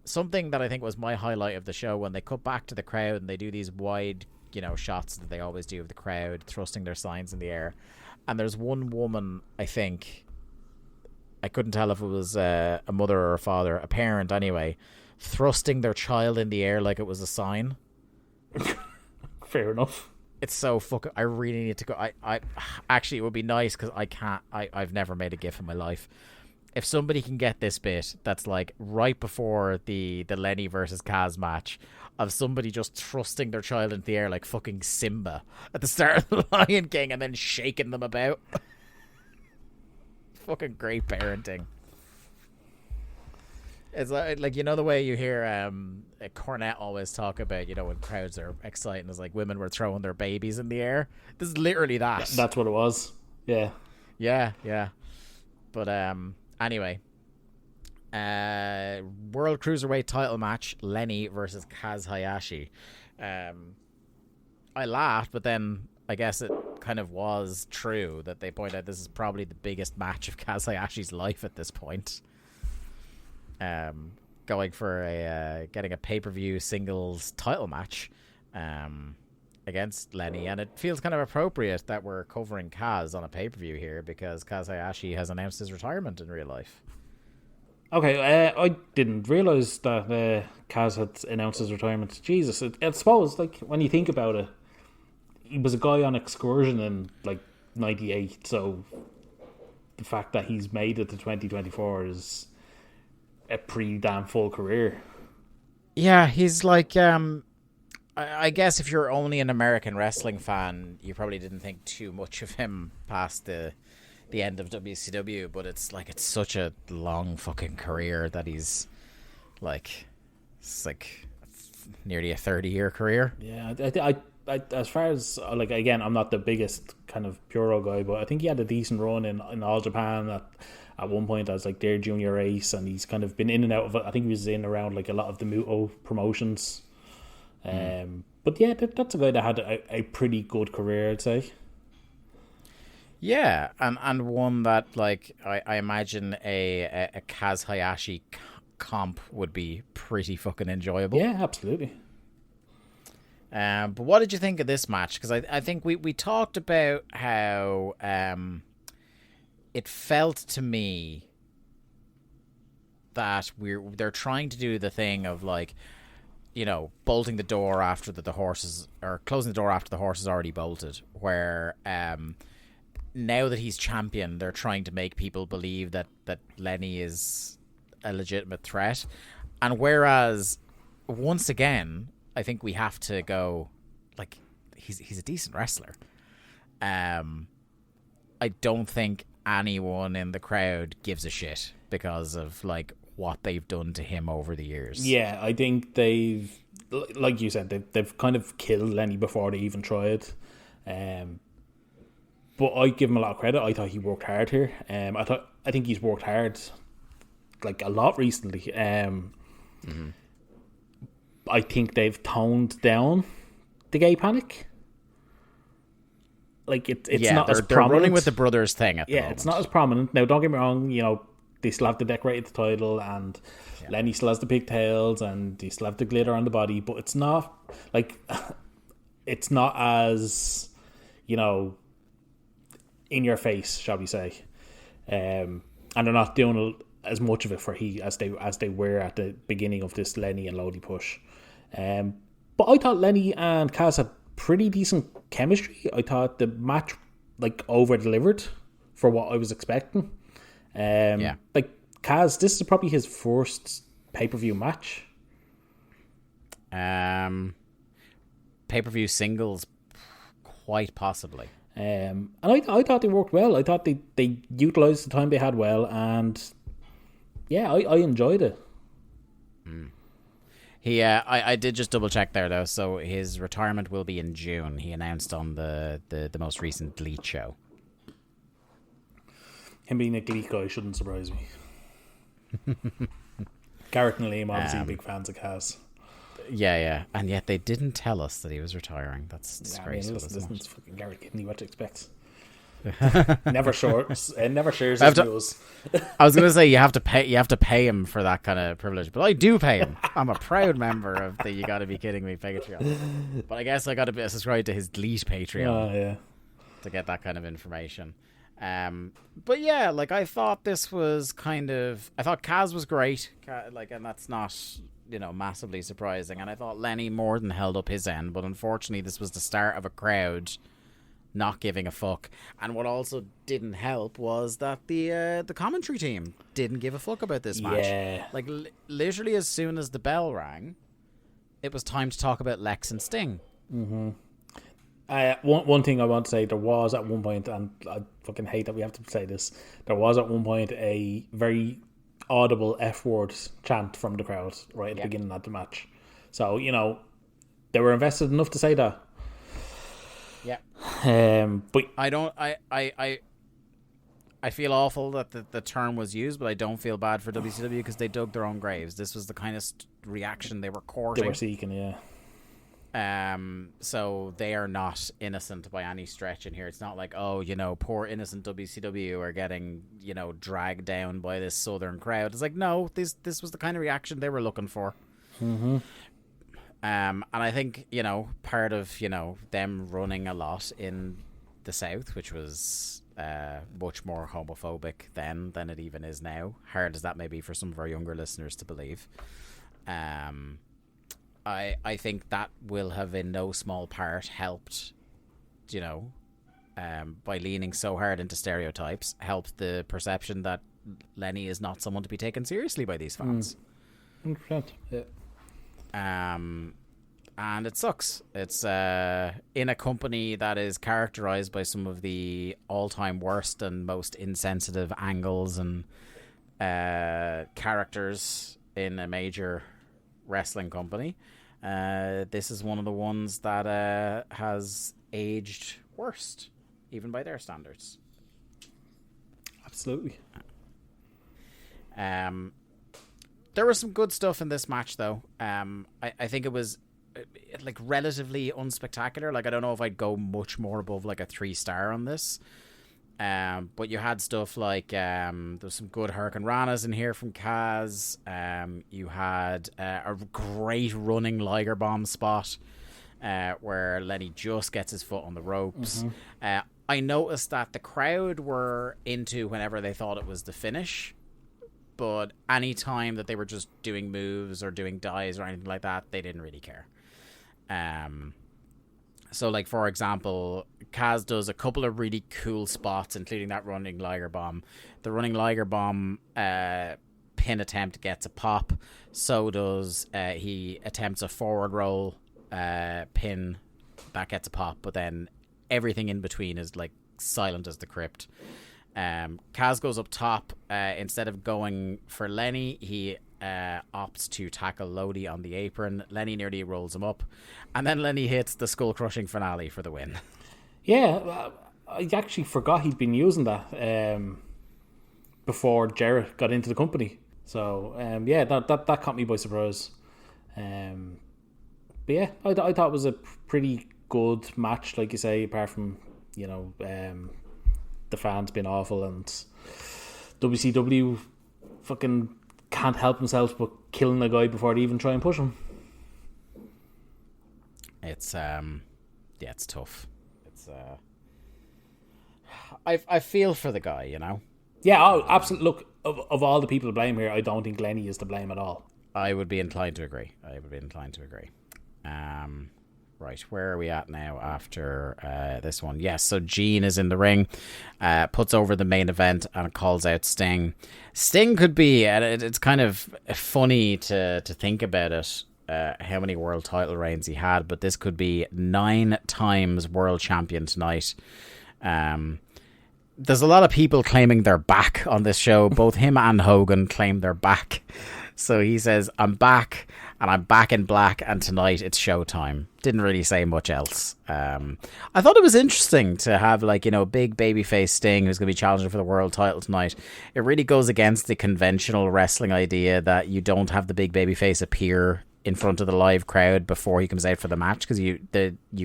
C: Something that I think was my highlight of the show, when they cut back to the crowd and they do these wide, shots that they always do of the crowd thrusting their signs in the air. And there's one woman, I think, I couldn't tell if it was a mother or a father, a parent anyway, thrusting their child in the air like it was a sign.
D: Fair enough.
C: It's so fucking... I really need to go... I actually, it would be nice, because I've never made a GIF in my life. If somebody can get this bit, that's like right before the Lenny versus Kaz match, of somebody just thrusting their child into the air like fucking Simba at the start of the Lion King and then shaking them about. Fucking great parenting. It's like the way you hear Cornette always talk about, when crowds are exciting, is like women were throwing their babies in the air. This is literally that.
D: That's what it was. Yeah.
C: Yeah. But anyway, World Cruiserweight title match, Lenny versus Kaz Hayashi. I laughed, but then I guess it kind of was true that they point out this is probably the biggest match of Kaz Hayashi's life at this point. going for getting a pay-per-view singles title match against Lenny, and it feels kind of appropriate that we're covering Kaz on a pay-per-view here because Kaz Hayashi has announced his retirement in real life.
D: Okay, I didn't realise that Kaz had announced his retirement. Jesus, I suppose, like, when you think about it, he was a guy on excursion in, like, 98, so the fact that he's made it to 2024 is a pretty damn full career.
C: Yeah, he's like... I guess if you're only an American wrestling fan, you probably didn't think too much of him past the end of WCW, but it's such a long fucking career that he's it's like nearly a 30-year career.
D: Yeah, I as far as, like, again, I'm not the biggest kind of Puro guy, but I think he had a decent run in All Japan at one point as like their junior ace, and he's kind of been in and out of it. I think he was in around like a lot of the Muto promotions. But yeah, that's a guy that had a pretty good career, I'd say.
C: Yeah, and one that, like, I imagine a Kaz Hayashi comp would be pretty fucking enjoyable.
D: Yeah, absolutely.
C: But what did you think of this match? Because I think we talked about how it felt to me that they're trying to do the thing of, like, you know, bolting the door after the horses, or closing the door after the horse is already bolted, where now that he's champion, they're trying to make people believe that Lenny is a legitimate threat. And whereas, once again, I think we have to go, like, he's a decent wrestler. I don't think anyone in the crowd gives a shit because of, like, what they've done to him over the years.
D: Yeah, I think they've, like you said, they've kind of killed Lenny before they even tried. But I give him a lot of credit. I thought he worked hard here. I think he's worked hard, like, a lot recently. I think they've toned down the gay panic. Like, it's not as prominent.
C: They're running with the brothers thing at the moment.
D: It's not as prominent. Now, don't get me wrong, you know, they still have the decorated title, and Lenny still has the pigtails, and they still have the glitter on the body, but it's not, like, it's not as, you know, in your face, shall we say. And they're not doing as much of it for as they were at the beginning of this Lenny and Lodi push. But I thought Lenny and Kaz had pretty decent chemistry. I thought the match, like, over-delivered for what I was expecting. Like, Kaz, this is probably his first pay-per-view match.
C: Pay-per-view singles, quite possibly.
D: And I thought they worked well. I thought they utilised the time they had well, and yeah, I enjoyed it.
C: I did just double check there though. So his retirement will be in June. He announced on the most recent Glee show.
D: Him being a Glee guy shouldn't surprise me. Garrett and Liam obviously big fans of Kaz.
C: Yeah, and yet they didn't tell us that he was retiring. That's disgraceful.
D: Listen, it's fucking Garrett Kidney. What to expect? never shares his news.
C: I was going to say you have to pay him for that kind of privilege, but I do pay him. I'm a proud member of the You Gotta Be Kidding Me Patreon. But I guess I got to subscribe to his Delete Patreon to get that kind of information. But yeah, like, I thought this was I thought Kaz was great, like, and that's not, you know, massively surprising. And I thought Lenny more than held up his end, but unfortunately this was the start of a crowd not giving a fuck. And what also didn't help was that the commentary team didn't give a fuck about this match.
D: Yeah.
C: Like, literally as soon as the bell rang, it was time to talk about Lex and Sting.
D: Mm-hmm. One thing I want to say, there was at one point, and I fucking hate that we have to say this, there was at one point a very audible F-word chant from the crowd right at the beginning of the match. So, you know, they were invested enough to say that. Yeah. But
C: I feel awful that the term was used, but I don't feel bad for WCW because they dug their own graves. This was the kind of reaction they were courting.
D: They were seeking, yeah.
C: So they are not innocent by any stretch in here. It's not like, oh, poor innocent WCW are getting, dragged down by this southern crowd. It's like, no, this was the kind of reaction they were looking for.
D: Mm-hmm.
C: And I think, part of, them running a lot in the South, which was much more homophobic then than it even is now. Hard as that may be for some of our younger listeners to believe. I think that will have in no small part helped, by leaning so hard into stereotypes, helped the perception that Lenny is not someone to be taken seriously by these fans.
D: 100%. Yeah.
C: And it sucks. It's in a company that is characterized by some of the all-time worst and most insensitive angles and characters in a major wrestling company. This is one of the ones that has aged worst, even by their standards.
D: Absolutely.
C: There was some good stuff in this match, though. I think it was relatively unspectacular. I don't know if I'd go much more above a 3-star on this. But you had stuff like there's some good Hurricane Ranas in here from Kaz. You had a great running Liger Bomb spot where Lenny just gets his foot on the ropes. Mm-hmm. I noticed that the crowd were into whenever they thought it was the finish, but any time that they were just doing moves or doing dives or anything like that, they didn't really care. So, for example, Kaz does a couple of really cool spots, including that running Liger Bomb. The running Liger Bomb pin attempt gets a pop. So does he attempts a forward roll pin that gets a pop, but then everything in between is silent as the crypt. Kaz goes up top. Instead of going for Lenny, he opts to tackle Lodi on the apron. Lenny nearly rolls him up, and then Lenny hits the skull crushing finale for the win.
D: Yeah, I actually forgot he'd been using that before Jarrett got into the company. So that caught me by surprise. But yeah, I thought it was a pretty good match, like you say, apart from the fans being awful and WCW fucking can't help themselves but killing a guy before they even try and push him.
C: It's it's tough. It's I feel for the guy,
D: Yeah, absolutely. Look, of all the people to blame here, I don't think Lenny is to blame at all.
C: I would be inclined to agree. Right, where are we at now after this one? Yes, so Gene is in the ring, puts over the main event and calls out Sting. Sting could be, it's kind of funny to think about it, how many world title reigns he had, but this could be 9 times world champion tonight. There's a lot of people claiming they're back on this show. Both him and Hogan claim they're back. So he says, I'm back, and I'm back in black, and tonight it's showtime. Didn't really say much else. I thought it was interesting to have, big babyface Sting who's going to be challenging for the world title tonight. It really goes against the conventional wrestling idea that you don't have the big babyface appear in front of the live crowd before he comes out for the match, because you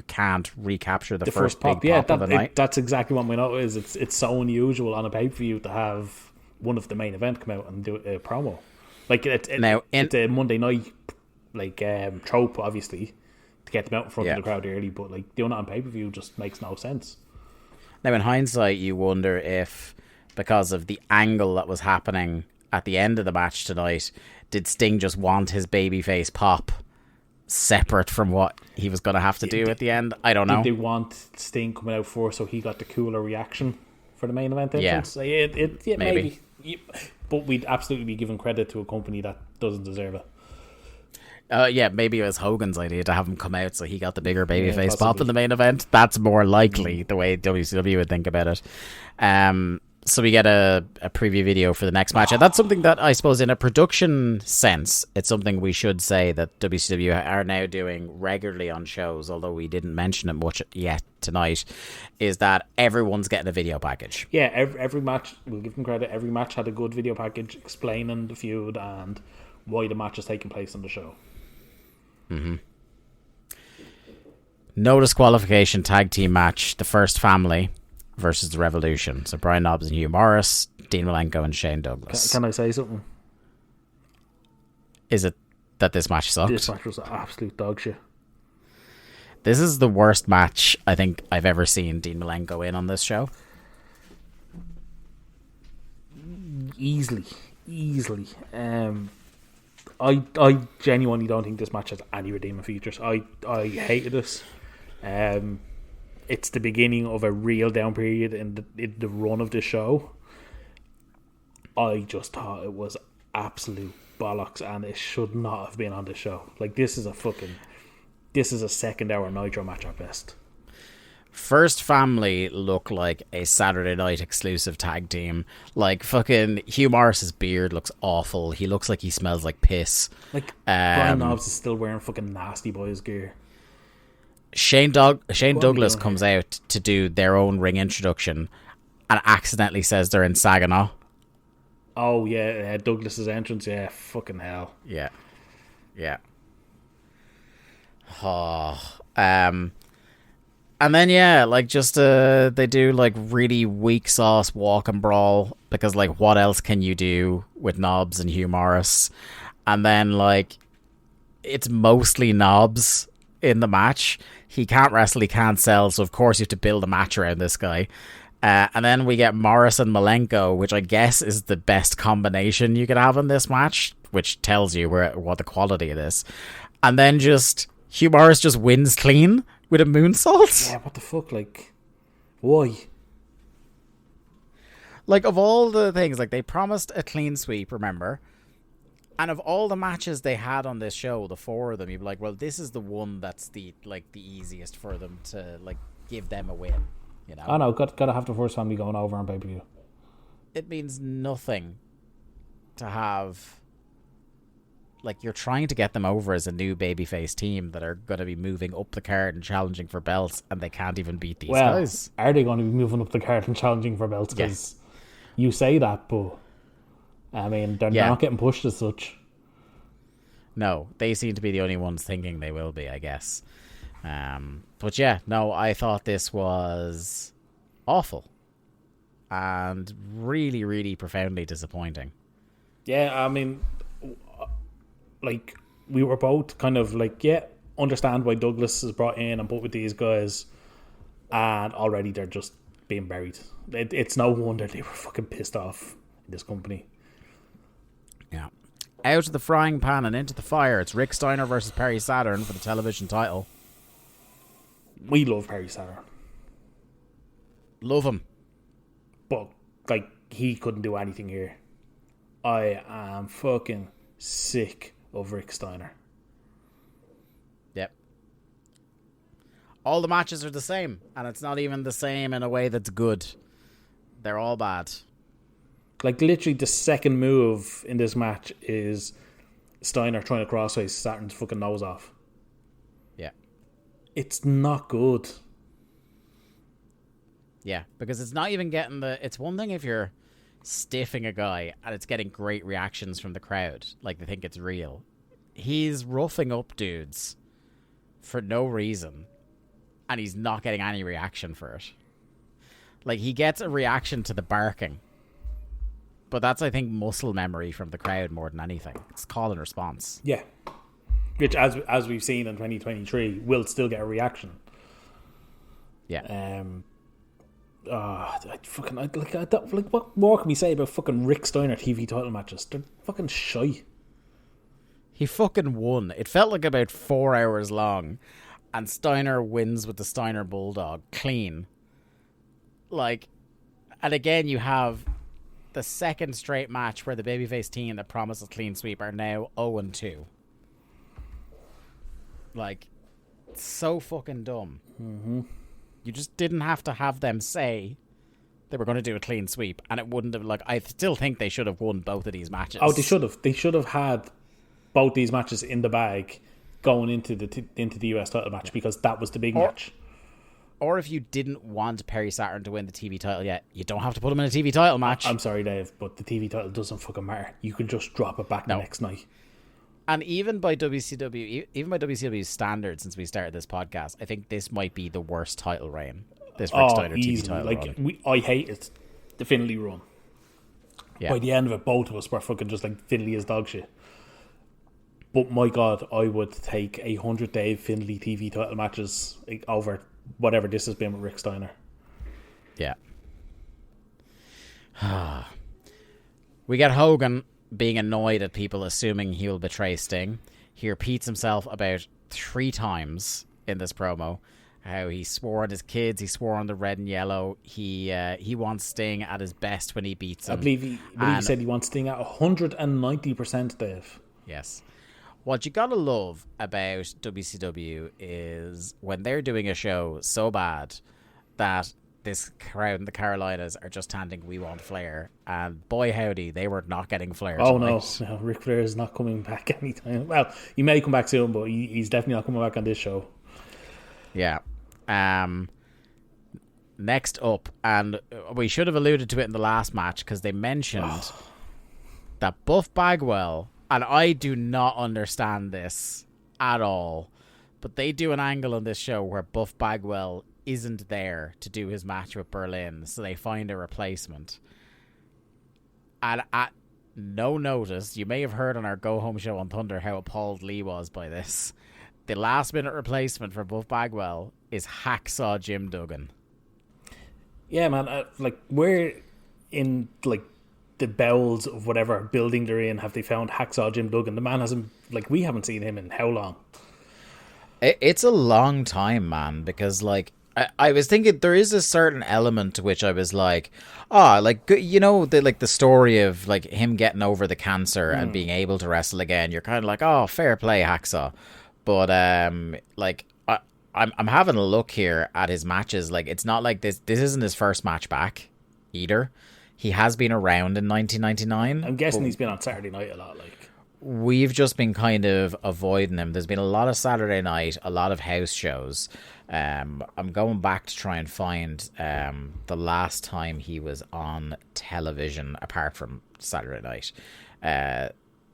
C: can't recapture the first pop. Big pop of the night.
D: That's exactly what my note is. It's so unusual on a pay-per-view to have one of the main event come out and do a promo. It's a Monday night trope, obviously, to get them out in front of the crowd early, but doing it on pay-per-view just makes no sense.
C: Now, in hindsight, you wonder if, because of the angle that was happening at the end of the match tonight, did Sting just want his babyface pop separate from what he was going to have to do at the end? I don't know.
D: Did they want Sting coming out first so he got the cooler reaction for the main event entrance? Yeah, maybe. But we'd absolutely be giving credit to a company that doesn't deserve it.
C: Maybe it was Hogan's idea to have him come out so he got the bigger babyface pop in the main event. That's more likely the way WCW would think about it. So we get a preview video for the next match. And that's something that I suppose in a production sense, it's something we should say that WCW are now doing regularly on shows, although we didn't mention it much yet tonight, is that everyone's getting a video package.
D: Yeah, every match, we'll give them credit, every match had a good video package explaining the feud and why the match is taking place on the show.
C: Mm-hmm. No disqualification tag team match. The First Family versus the Revolution. So Brian Knobbs and Hugh Morris, Dean Malenko and Shane Douglas.
D: Can I say something?
C: Is it that this match sucked?
D: This match was absolute dog shit.
C: This is the worst match I think I've ever seen Dean Malenko in on this show.
D: Easily. I genuinely don't think this match has any redeeming features. I hated this. It's the beginning of a real down period in the run of this show. I just thought it was absolute bollocks, and it should not have been on the show. Like, this is a second hour Nitro match at best.
C: First Family look like a Saturday night exclusive tag team. Like, fucking Hugh Morris's beard looks awful. He looks like he smells like piss.
D: Like, Brian Knobbs is still wearing fucking Nasty Boys gear.
C: Shane Douglas comes out to do their own ring introduction and accidentally says they're in Saginaw.
D: Oh, yeah, Douglas's entrance, yeah, fucking hell.
C: Yeah. Oh, and then, yeah, like, just, they do, like, really weak sauce walk and brawl, because, like, what else can you do with Knobbs and Hugh Morris? And then, like, it's mostly Knobbs in the match. He can't wrestle, he can't sell, so of course you have to build a match around this guy. And then we get Morris and Malenko, which I guess is the best combination you could have in this match, which tells you what the quality of this. And then just Hugh Morris just wins clean with a moonsault.
D: Yeah, what the fuck? Like, why?
C: Like, of all the things, like, they promised a clean sweep, remember? And of all the matches they had on this show, the four of them, you'd be like, well, this is the one that's the easiest for them to, like, give them a win. You know?
D: I know, gotta have the First Family going over on pay-per-view.
C: It means nothing to have, like, you're trying to get them over as a new babyface team that are going to be moving up the card and challenging for belts, and they can't even beat these guys.
D: Are they going to be moving up the card and challenging for belts? Because you say that, but I mean, they're not getting pushed as such.
C: No, they seem to be the only ones thinking they will be, I guess. But yeah, no, I thought this was awful and really, really profoundly disappointing.
D: Yeah, I mean, like, we were both kind of like, understand why Douglas is brought in and put with these guys, and already they're just being buried. It's no wonder they were fucking pissed off in this company.
C: Yeah. Out of the frying pan and into the fire, it's Rick Steiner versus Perry Saturn for the television title.
D: We love Perry Saturn.
C: Love him.
D: But, like, he couldn't do anything here. I am fucking sick of Rick Steiner.
C: Yep. All the matches are the same, and it's not even the same in a way that's good. They're all bad.
D: Like, literally, the second move in this match is Steiner trying to crossface Saturn's fucking nose off.
C: Yeah.
D: It's not good.
C: Yeah, because it's not even getting the... It's one thing if you're stiffing a guy and it's getting great reactions from the crowd, like they think it's real. He's roughing up dudes for no reason, and he's not getting any reaction for it. Like, he gets a reaction to the barking, but that's, I think, muscle memory from the crowd more than anything. It's call and response.
D: Yeah. Which, as we've seen in 2023, will still get a reaction.
C: Yeah.
D: What more can we say about fucking Rick Steiner TV title matches? They're fucking shy.
C: He fucking won. It felt like about 4 hours long, and Steiner wins with the Steiner Bulldog clean. Like, and again, you have the second straight match where the babyface team that promised a clean sweep are now 0-2. Like, it's so fucking dumb.
D: Mm-hmm.
C: You just didn't have to have them say they were going to do a clean sweep, and it wouldn't have, like, I still think they should have won both of these matches.
D: Oh, they should have. They should have had both these matches in the bag going into the US title match, because that was the big match.
C: Or if you didn't want Perry Saturn to win the TV title yet, you don't have to put him in a TV title match.
D: I'm sorry, Dave, but the TV title doesn't fucking matter. You can just drop it back the next night.
C: And even by WCW standards, since we started this podcast, I think this might be the worst title reign. This Rick Steiner TV title run.
D: I hated the Finlay run.
C: Yeah.
D: By the end of it, both of us were fucking just like Finlay is dog shit. But my God, I would take 100-day Finlay TV title matches over whatever this has been with Rick Steiner.
C: Yeah. We get Hogan being annoyed at people assuming he will betray Sting. He repeats himself about 3 times in this promo. How he swore on his kids, he swore on the red and yellow. He wants Sting at his best when he beats him.
D: I believe he said he wants Sting at 190%, Dave.
C: Yes. What you gotta love about WCW is when they're doing a show so bad that this crowd in the Carolinas are just chanting, "We want Flair," and boy howdy, they were not getting Flair.
D: Oh
C: tonight.
D: no, Ric Flair is not coming back anytime. Well, he may come back soon, but he's definitely not coming back on this show.
C: Yeah. Next up, and we should have alluded to it in the last match because they mentioned that Buff Bagwell, and I do not understand this at all, but they do an angle on this show where Buff Bagwell isn't there to do his match with Berlyn, so they find a replacement. And at no notice, you may have heard on our Go Home show on Thunder how appalled Lee was by this. The last minute replacement for Buff Bagwell is Hacksaw Jim Duggan.
D: Yeah, man. Where in the bowels of whatever building they're in have they found Hacksaw Jim Duggan? The man hasn't we haven't seen him in how long?
C: It's a long time, man. Because I was thinking there is a certain element to which I was like, the story of him getting over the cancer and being able to wrestle again. You're kind of like, oh, fair play, Hacksaw. But I'm having a look here at his matches. It's not like this isn't his first match back either. He has been around in 1999.
D: I'm guessing he's been on Saturday night a lot.
C: We've just been kind of avoiding him. There's been a lot of Saturday night, a lot of house shows. I'm going back to try and find the last time he was on television apart from Saturday night.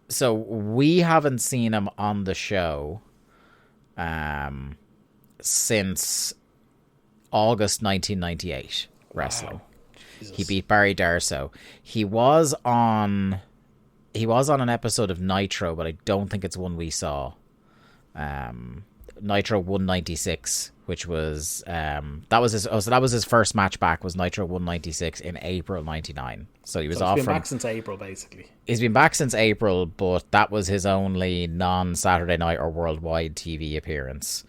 C: So we haven't seen him on the show since August 1998 wrestling.
D: Wow.
C: He beat Barry Darsow. He was on an episode of Nitro, but I don't think it's one we saw. Nitro 196, which was that was his first match back, was Nitro 196 in April 99. So he was off. He's been
D: back since April, basically.
C: He's been back since April, but that was his only non-Saturday night or worldwide TV appearance.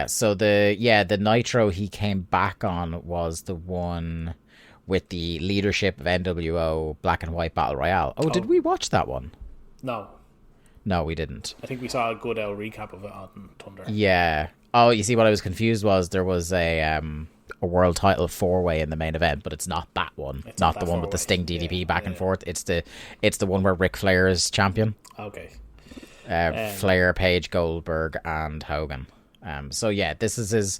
C: So the Nitro he came back on was the one with the leadership of NWO Black and White Battle Royale. Oh, did we watch that one?
D: No,
C: we didn't.
D: I think we saw a good recap of it on Thunder.
C: Yeah. Oh, you see, what I was confused was there was a world title 4-way in the main event, but it's not that one. It's not the one with the Sting DDP back and forth. It's the one where Ric Flair is champion.
D: Okay.
C: Flair, Page, Goldberg, and Hogan. This is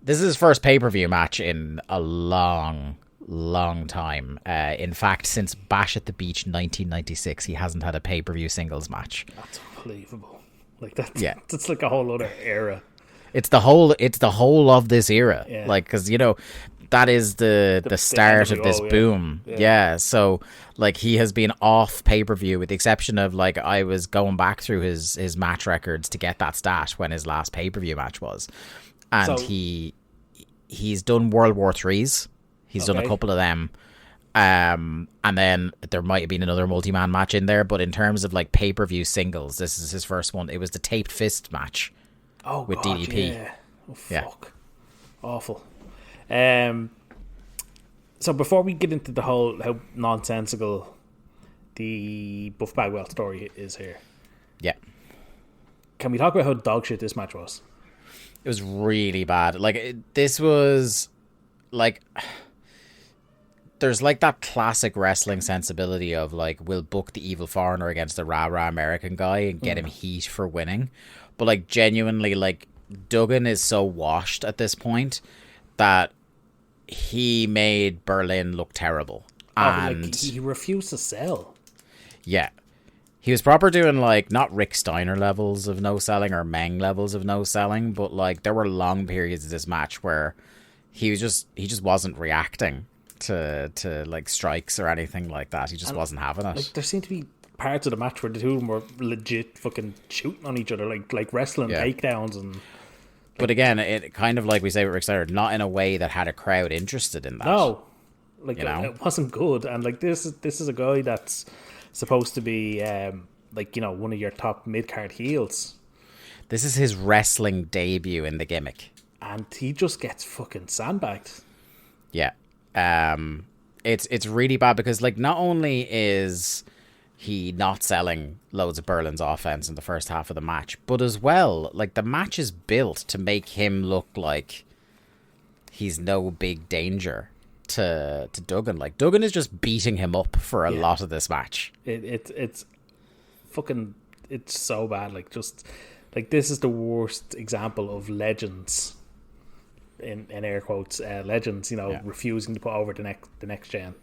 C: his first pay-per-view match in a long time. In fact, since Bash at the Beach 1996, he hasn't had a pay-per-view singles match.
D: That's unbelievable. That's like a whole other era.
C: It's the whole of this era.
D: Yeah.
C: Because that is the start of this boom. Yeah. So he has been off pay-per-view with the exception of I was going back through his match records to get that stat when his last pay-per-view match was, and he's done World War IIIs. He's done a couple of them. And then there might have been another multi-man match in there, but in terms of pay-per-view singles, this is his first one. It was the taped fist match with DDP.
D: Yeah. Oh, fuck. Yeah. Awful. So before we get into the whole how nonsensical the Buff Bagwell story is here, can we talk about how dog shit this match was?
C: It was really bad. This was there's that classic wrestling sensibility of we'll book the evil foreigner against the rah-rah American guy and get him heat for winning, but genuinely Duggan is so washed at this point that he made Berlyn look terrible, and
D: he refused to sell.
C: Yeah. He was proper doing, like, not Rick Steiner levels of no selling or Meng levels of no selling, but, like, there were long periods of this match where he just wasn't reacting to like strikes or anything like that. He just wasn't having it.
D: Like, there seemed to be parts of the match where the two of them were legit fucking shooting on each other, like wrestling takedowns and.
C: But again, it kind of like we say with Rick Steiner, not in a way that had a crowd interested in that.
D: No, like it wasn't good. And like this is a guy that's supposed to be like, you know, one of your top mid card heels.
C: This is his wrestling debut in the gimmick,
D: and he just gets fucking sandbagged.
C: Yeah, it's really bad because like not only is he not selling loads of Berlyn's offense in the first half of the match, but as well, like the match is built to make him look like he's no big danger to Duggan. Like Duggan is just beating him up for a lot of this match.
D: It's fucking, it's so bad. Like just like this is the worst example of legends in air quotes, legends, you know, refusing to put over the next gen.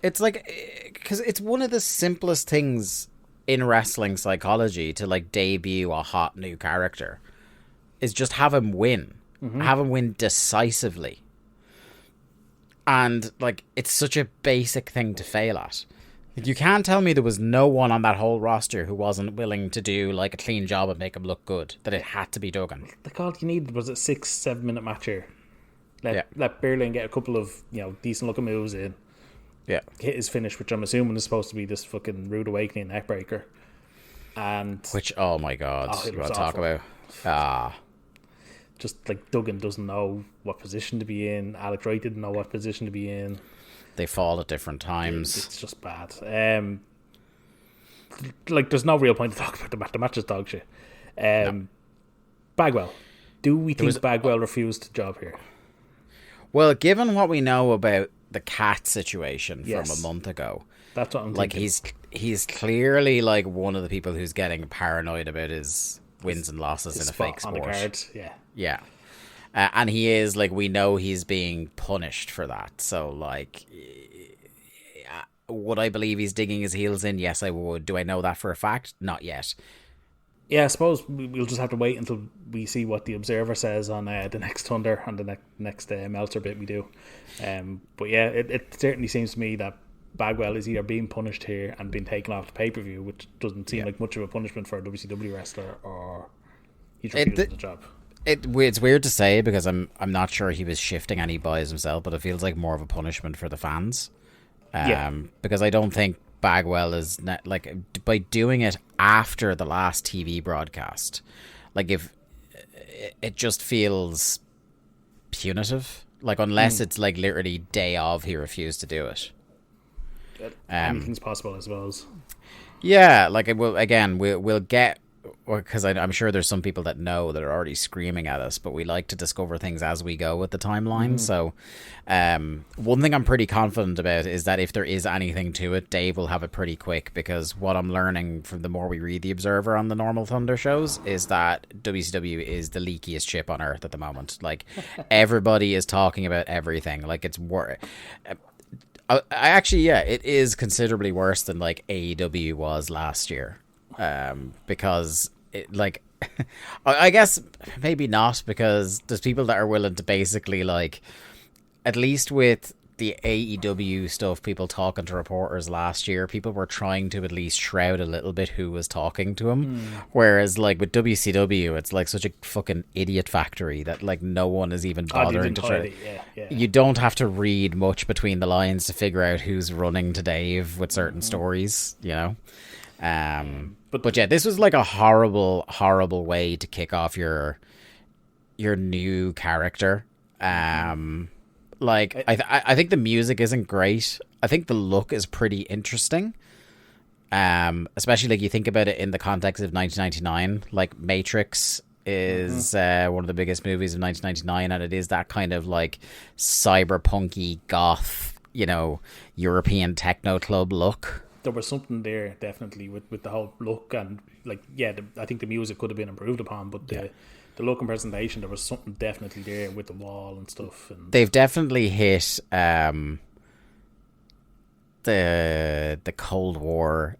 C: It's like, because it's one of the simplest things in wrestling psychology to like debut a hot new character is just have him win, have him win decisively. And like, it's such a basic thing to fail at. Like, you can't tell me there was no one on that whole roster who wasn't willing to do like a clean job and make him look good, that it had to be Duggan.
D: Like all you needed was a 6-7 minute match here. Let Berlyn get a couple of, you know, decent looking moves in.
C: Yeah.
D: Hit his finish, which I'm assuming is supposed to be this fucking rude awakening neckbreaker. And
C: which, oh my god, you want to talk about?
D: Just like Duggan doesn't know what position to be in. Alex Wright didn't know what position to be in.
C: They fall at different times.
D: It's just bad. Like there's no real point to talk about the match. The match is dog shit.
C: No.
D: Bagwell. Do we think Bagwell refused the job here?
C: Well, given what we know about the cat situation from a month ago,
D: that's what I'm
C: like
D: thinking.
C: he's clearly like one of the people who's getting paranoid about his wins and losses in a fake sport.
D: On the card,
C: yeah. And he is, like, we know he's being punished for that. So, like, would I believe he's digging his heels in? Yes, I would. Do I know that for a fact? Not yet.
D: Yeah, I suppose we'll just have to wait until we see what the Observer says on the next Thunder and the next Meltzer bit we do. But yeah, it certainly seems to me that Bagwell is either being punished here and being taken off the pay-per-view, which doesn't seem like much of a punishment for a WCW wrestler, or he's refusing the job.
C: It's weird to say because I'm not sure he was shifting any buys himself, but it feels like more of a punishment for the fans. Because I don't think Bagwell is like, by doing it after the last TV broadcast, like if it just feels punitive, like unless it's like literally day of he refused to do it.
D: Anything's possible, I suppose.
C: Yeah, like it will. Again, we'll get, because I'm sure there's some people that know that are already screaming at us, but we like to discover things as we go with the timeline. So one thing I'm pretty confident about is that if there is anything to it, Dave will have it pretty quick, because what I'm learning from the more we read the Observer on the normal Thunder shows is that WCW is the leakiest ship on earth at the moment. Like everybody is talking about everything. Like it's I actually, it is considerably worse than like AEW was last year. Because it, like, I guess maybe not, because there's people that are willing to basically, like, at least with the AEW stuff, people talking to reporters last year, people were trying to at least shroud a little bit who was talking to him. Whereas, like, with WCW, it's like such a fucking idiot factory that, like, no one is even bothering to try. You don't have to read much between the lines to figure out who's running to Dave with certain stories, you know? But yeah, this was like a horrible, horrible way to kick off your new character. Like I think the music isn't great. I think the look is pretty interesting. Especially like you think about it in the context of 1999. Like Matrix is one of the biggest movies of 1999, and it is that kind of like cyberpunky goth, you know, European techno club look.
D: There was something there definitely with the whole look, and like I think the music could have been improved upon, but the look and presentation, there was something definitely there with the wall and stuff. And
C: they've definitely hit the Cold War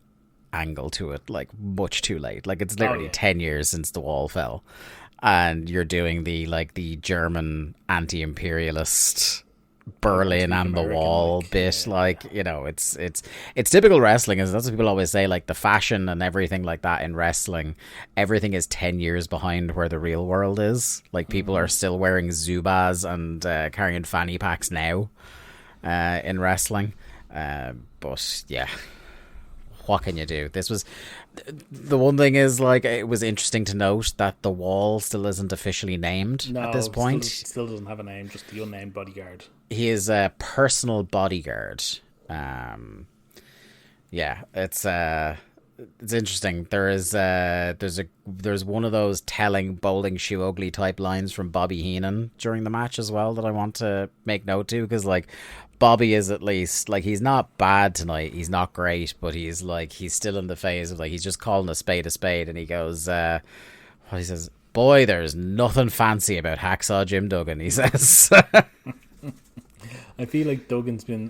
C: angle to it, like much too late. Like it's literally 10 years since the wall fell, and you're doing the German anti-imperialist Berlyn and the wall bit. It's typical wrestling, is that's what people always say, like the fashion and everything like that in wrestling, everything is 10 years behind where the real world is. Like people are still wearing Zubaz and carrying fanny packs now in wrestling, but yeah, what can you do? This was the one thing is, like, it was interesting to note that the wall still isn't officially named at this point.
D: Still doesn't have a name, just the unnamed bodyguard. He
C: is a personal bodyguard. Yeah, it's interesting. There's one of those telling bowling shoe ugly type lines from Bobby Heenan during the match as well that I want to make note to, because like Bobby is at least, like, he's not bad tonight, he's not great, but he's still in the phase of, like, he's just calling a spade, and he goes, he says, boy, there's nothing fancy about Hacksaw Jim Duggan, he says.
D: I feel like Bobby's been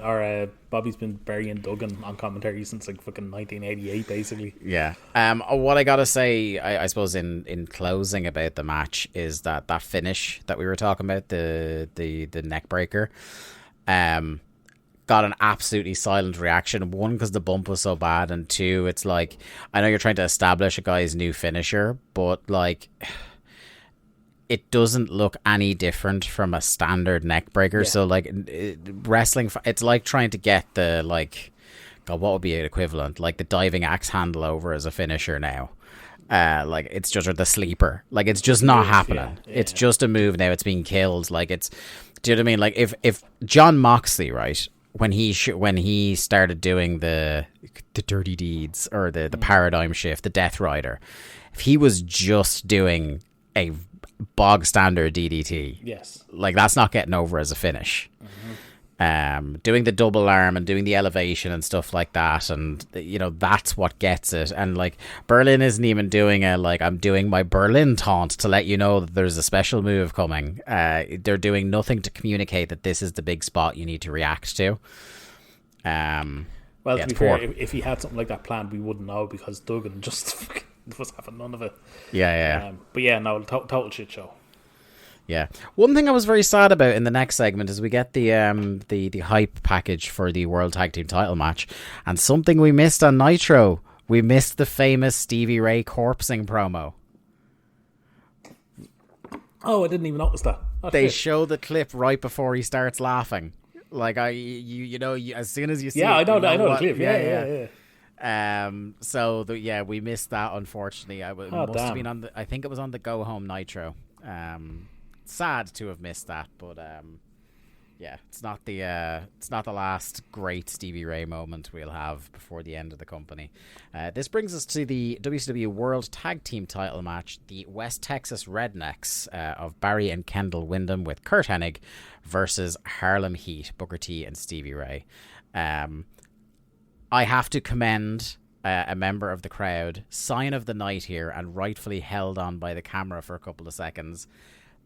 D: burying Duggan on commentary since like fucking 1988, basically.
C: Yeah. What I gotta say, I suppose in closing about the match is that finish that we were talking about, the neck breaker, got an absolutely silent reaction. One, because the bump was so bad, and two, it's like, I know you're trying to establish a guy's new finisher, but like, it doesn't look any different from a standard neck breaker. Yeah. So like wrestling, it's like trying to get the, like, God, what would be an equivalent? Like the diving axe handle over as a finisher now. Like it's just, or the sleeper. Like it's just not happening. Yeah. It's just a move now. It's being killed. Like it's, do you know what I mean? Like if John Moxley, right, when he started doing the dirty deeds or the paradigm shift, the Death Rider, if he was just doing a bog standard DDT,
D: yes,
C: like that's not getting over as a finish. Doing the double arm and doing the elevation and stuff like that, and you know, that's what gets it. And like Berlyn isn't even doing I'm doing my Berlyn taunt to let you know that there's a special move coming. They're doing nothing to communicate that this is the big spot you need to react to.
D: Well, to be fair, if he had something like that planned, we wouldn't know, because Duggan just was having none of it.
C: Yeah.
D: But yeah, no, total shit show.
C: Yeah. One thing I was very sad about in the next segment is we get the hype package for the World Tag Team title match, and something we missed on Nitro. We missed the famous Stevie Ray corpsing promo.
D: Oh, I didn't even notice that.
C: They show the clip right before he starts laughing. Like you know, as soon as you see,
D: I know the
C: what,
D: clip. Yeah.
C: So we missed that, unfortunately. Have been I think it was on the Go Home Nitro. Sad to have missed that, but it's not the last great Stevie Ray moment we'll have before the end of the company. This brings us to the WCW World Tag Team title match, the West Texas Rednecks of Barry and Kendall Windham with Kurt Hennig versus Harlem Heat, Booker T and Stevie Ray. I have to commend a member of the crowd, sign of the night here, and rightfully held on by the camera for a couple of seconds.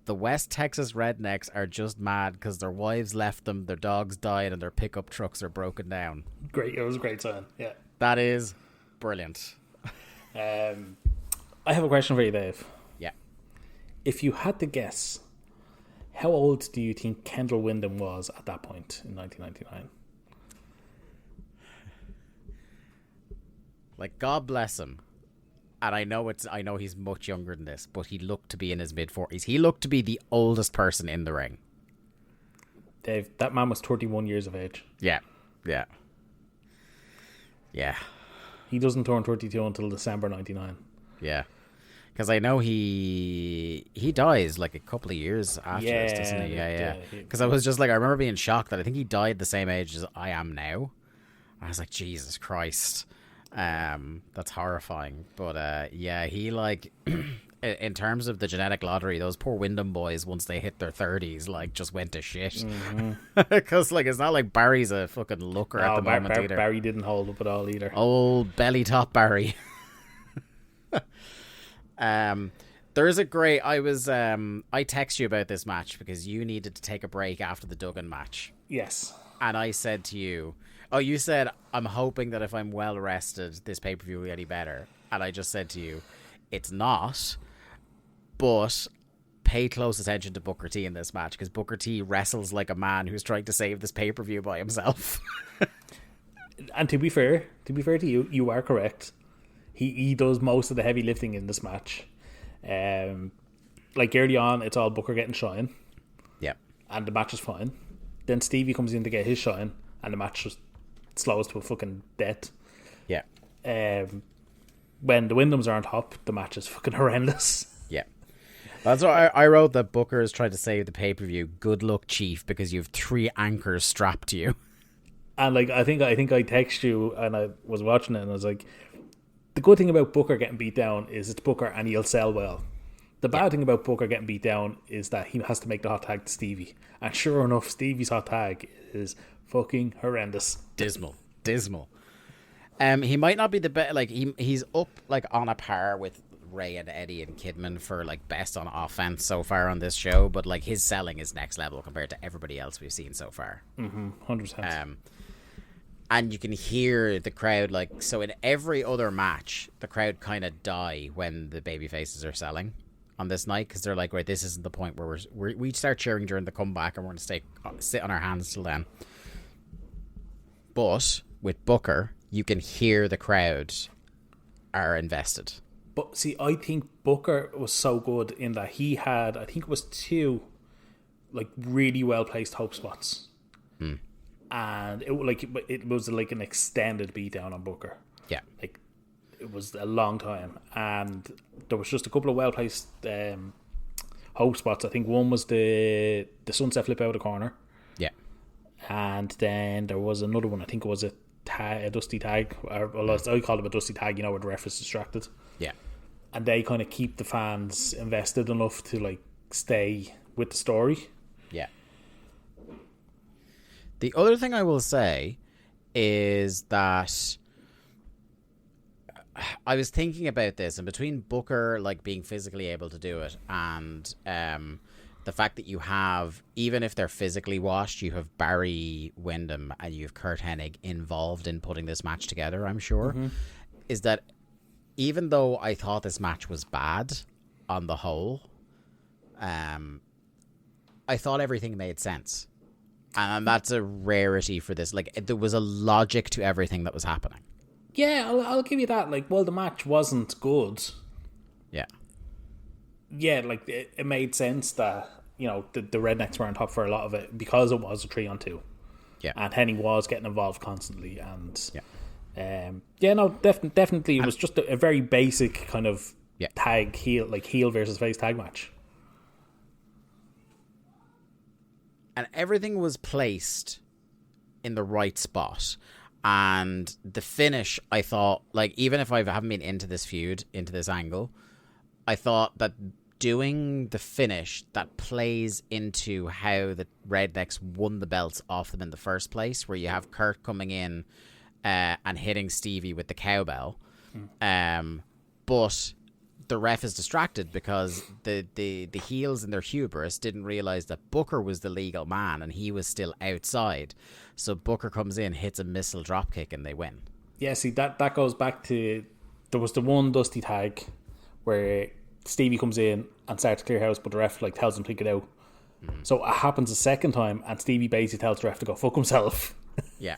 C: The West Texas Rednecks are just mad because their wives left them, their dogs died, and their pickup trucks are broken down.
D: Great. It was a great sign. Yeah.
C: That is brilliant.
D: I have a question for you, Dave.
C: Yeah.
D: If you had to guess, how old do you think Kendall Windham was at that point in 1999?
C: Like, God bless him. And I know he's much younger than this, but he looked to be in his mid-40s. He looked to be the oldest person in the ring.
D: Dave, that man was 31 years of age.
C: Yeah.
D: He doesn't turn 32 until December 99.
C: Yeah. Because I know he dies like a couple of years after this, doesn't he? Yeah. Because I was just like, I remember being shocked that I think he died the same age as I am now. I was like, Jesus Christ. That's horrifying. But he, like, in terms of the genetic lottery, those poor Wyndham boys, once they hit their 30s, like, just went to shit. Because like, it's not like Barry's a fucking looker at the moment either.
D: Barry didn't hold up at all either.
C: Old belly top Barry. There is a great, I text you about this match because you needed to take a break after the Duggan match.
D: Yes.
C: And I said to you, Oh, you said, I'm hoping that if I'm well rested, this pay-per-view will get any better. And I just said to you, it's not, but pay close attention to Booker T in this match, because Booker T wrestles like a man who's trying to save this pay-per-view by himself.
D: And to be fair to you, you are correct. He does most of the heavy lifting in this match. Like early on, it's all Booker getting shine.
C: Yeah. And
D: the match is fine. Then Stevie comes in to get his shine, and the match just slows to a fucking death.
C: Yeah.
D: When the Wyndhams are on top, the match is fucking horrendous.
C: Yeah. That's why I wrote that Booker is trying to save the pay-per-view. Good luck, Chief, because you have 3 anchors strapped to you.
D: And like I think I texted you, and I was watching it, and I was like, the good thing about Booker getting beat down is it's Booker and he'll sell well. The bad thing about Booker getting beat down is that he has to make the hot tag to Stevie. And sure enough, Stevie's hot tag is fucking horrendous.
C: Dismal. He might not be the best. Like he's up like on a par with Ray and Eddie and Kidman for like best on offense so far on this show, but like his selling is next level compared to everybody else we've seen so far.
D: 100%.
C: And you can hear the crowd, like, so in every other match, the crowd kind of die when the baby faces are selling on this night, because they're like, right, this isn't the point where we start cheering during the comeback and we're going to sit on our hands till then. But with Booker, you can hear the crowd are invested.
D: But see, I think Booker was so good in that he had, I think it was 2 like really well placed hope spots. And it was like an extended beatdown on Booker.
C: Yeah.
D: Like, it was a long time. And there was just a couple of well-placed hope spots. I think one was the sunset flip out of the corner.
C: Yeah.
D: And then there was another one. I think it was a dusty tag. I call it a dusty tag, where the ref is distracted.
C: Yeah.
D: And they kind of keep the fans invested enough to, like, stay with the story.
C: Yeah. The other thing I will say is that I was thinking about this, and between Booker like being physically able to do it and the fact that you have, even if they're physically washed, you have Barry Windham and you have Kurt Hennig involved in putting this match together, I'm sure, is that even though I thought this match was bad on the whole, I thought everything made sense. And that's a rarity for this. Like, there was a logic to everything that was happening.
D: Yeah, I'll give you that. Like, well, the match wasn't good.
C: Yeah.
D: Yeah, like, it made sense that, the Rednecks were on top for a lot of it because it was a 3-on-2.
C: Yeah.
D: And Henny was getting involved constantly. And,
C: yeah.
D: Definitely it was just a very basic kind of tag heel, like heel versus face tag match.
C: And everything was placed in the right spot. And the finish, I thought, like, even if I haven't been into this feud, into this angle, I thought that doing the finish that plays into how the Rednecks won the belts off them in the first place, where you have Kurt coming in and hitting Stevie with the cowbell. But the ref is distracted because the heels in their hubris didn't realize that Booker was the legal man and he was still outside. So Booker comes in, hits a missile dropkick, and they win.
D: Yeah, see, that goes back to, there was the one dusty tag where Stevie comes in and starts to clear house, but the ref tells him to take it out. So it happens a second time, and Stevie basically tells the ref to go fuck himself.
C: Yeah.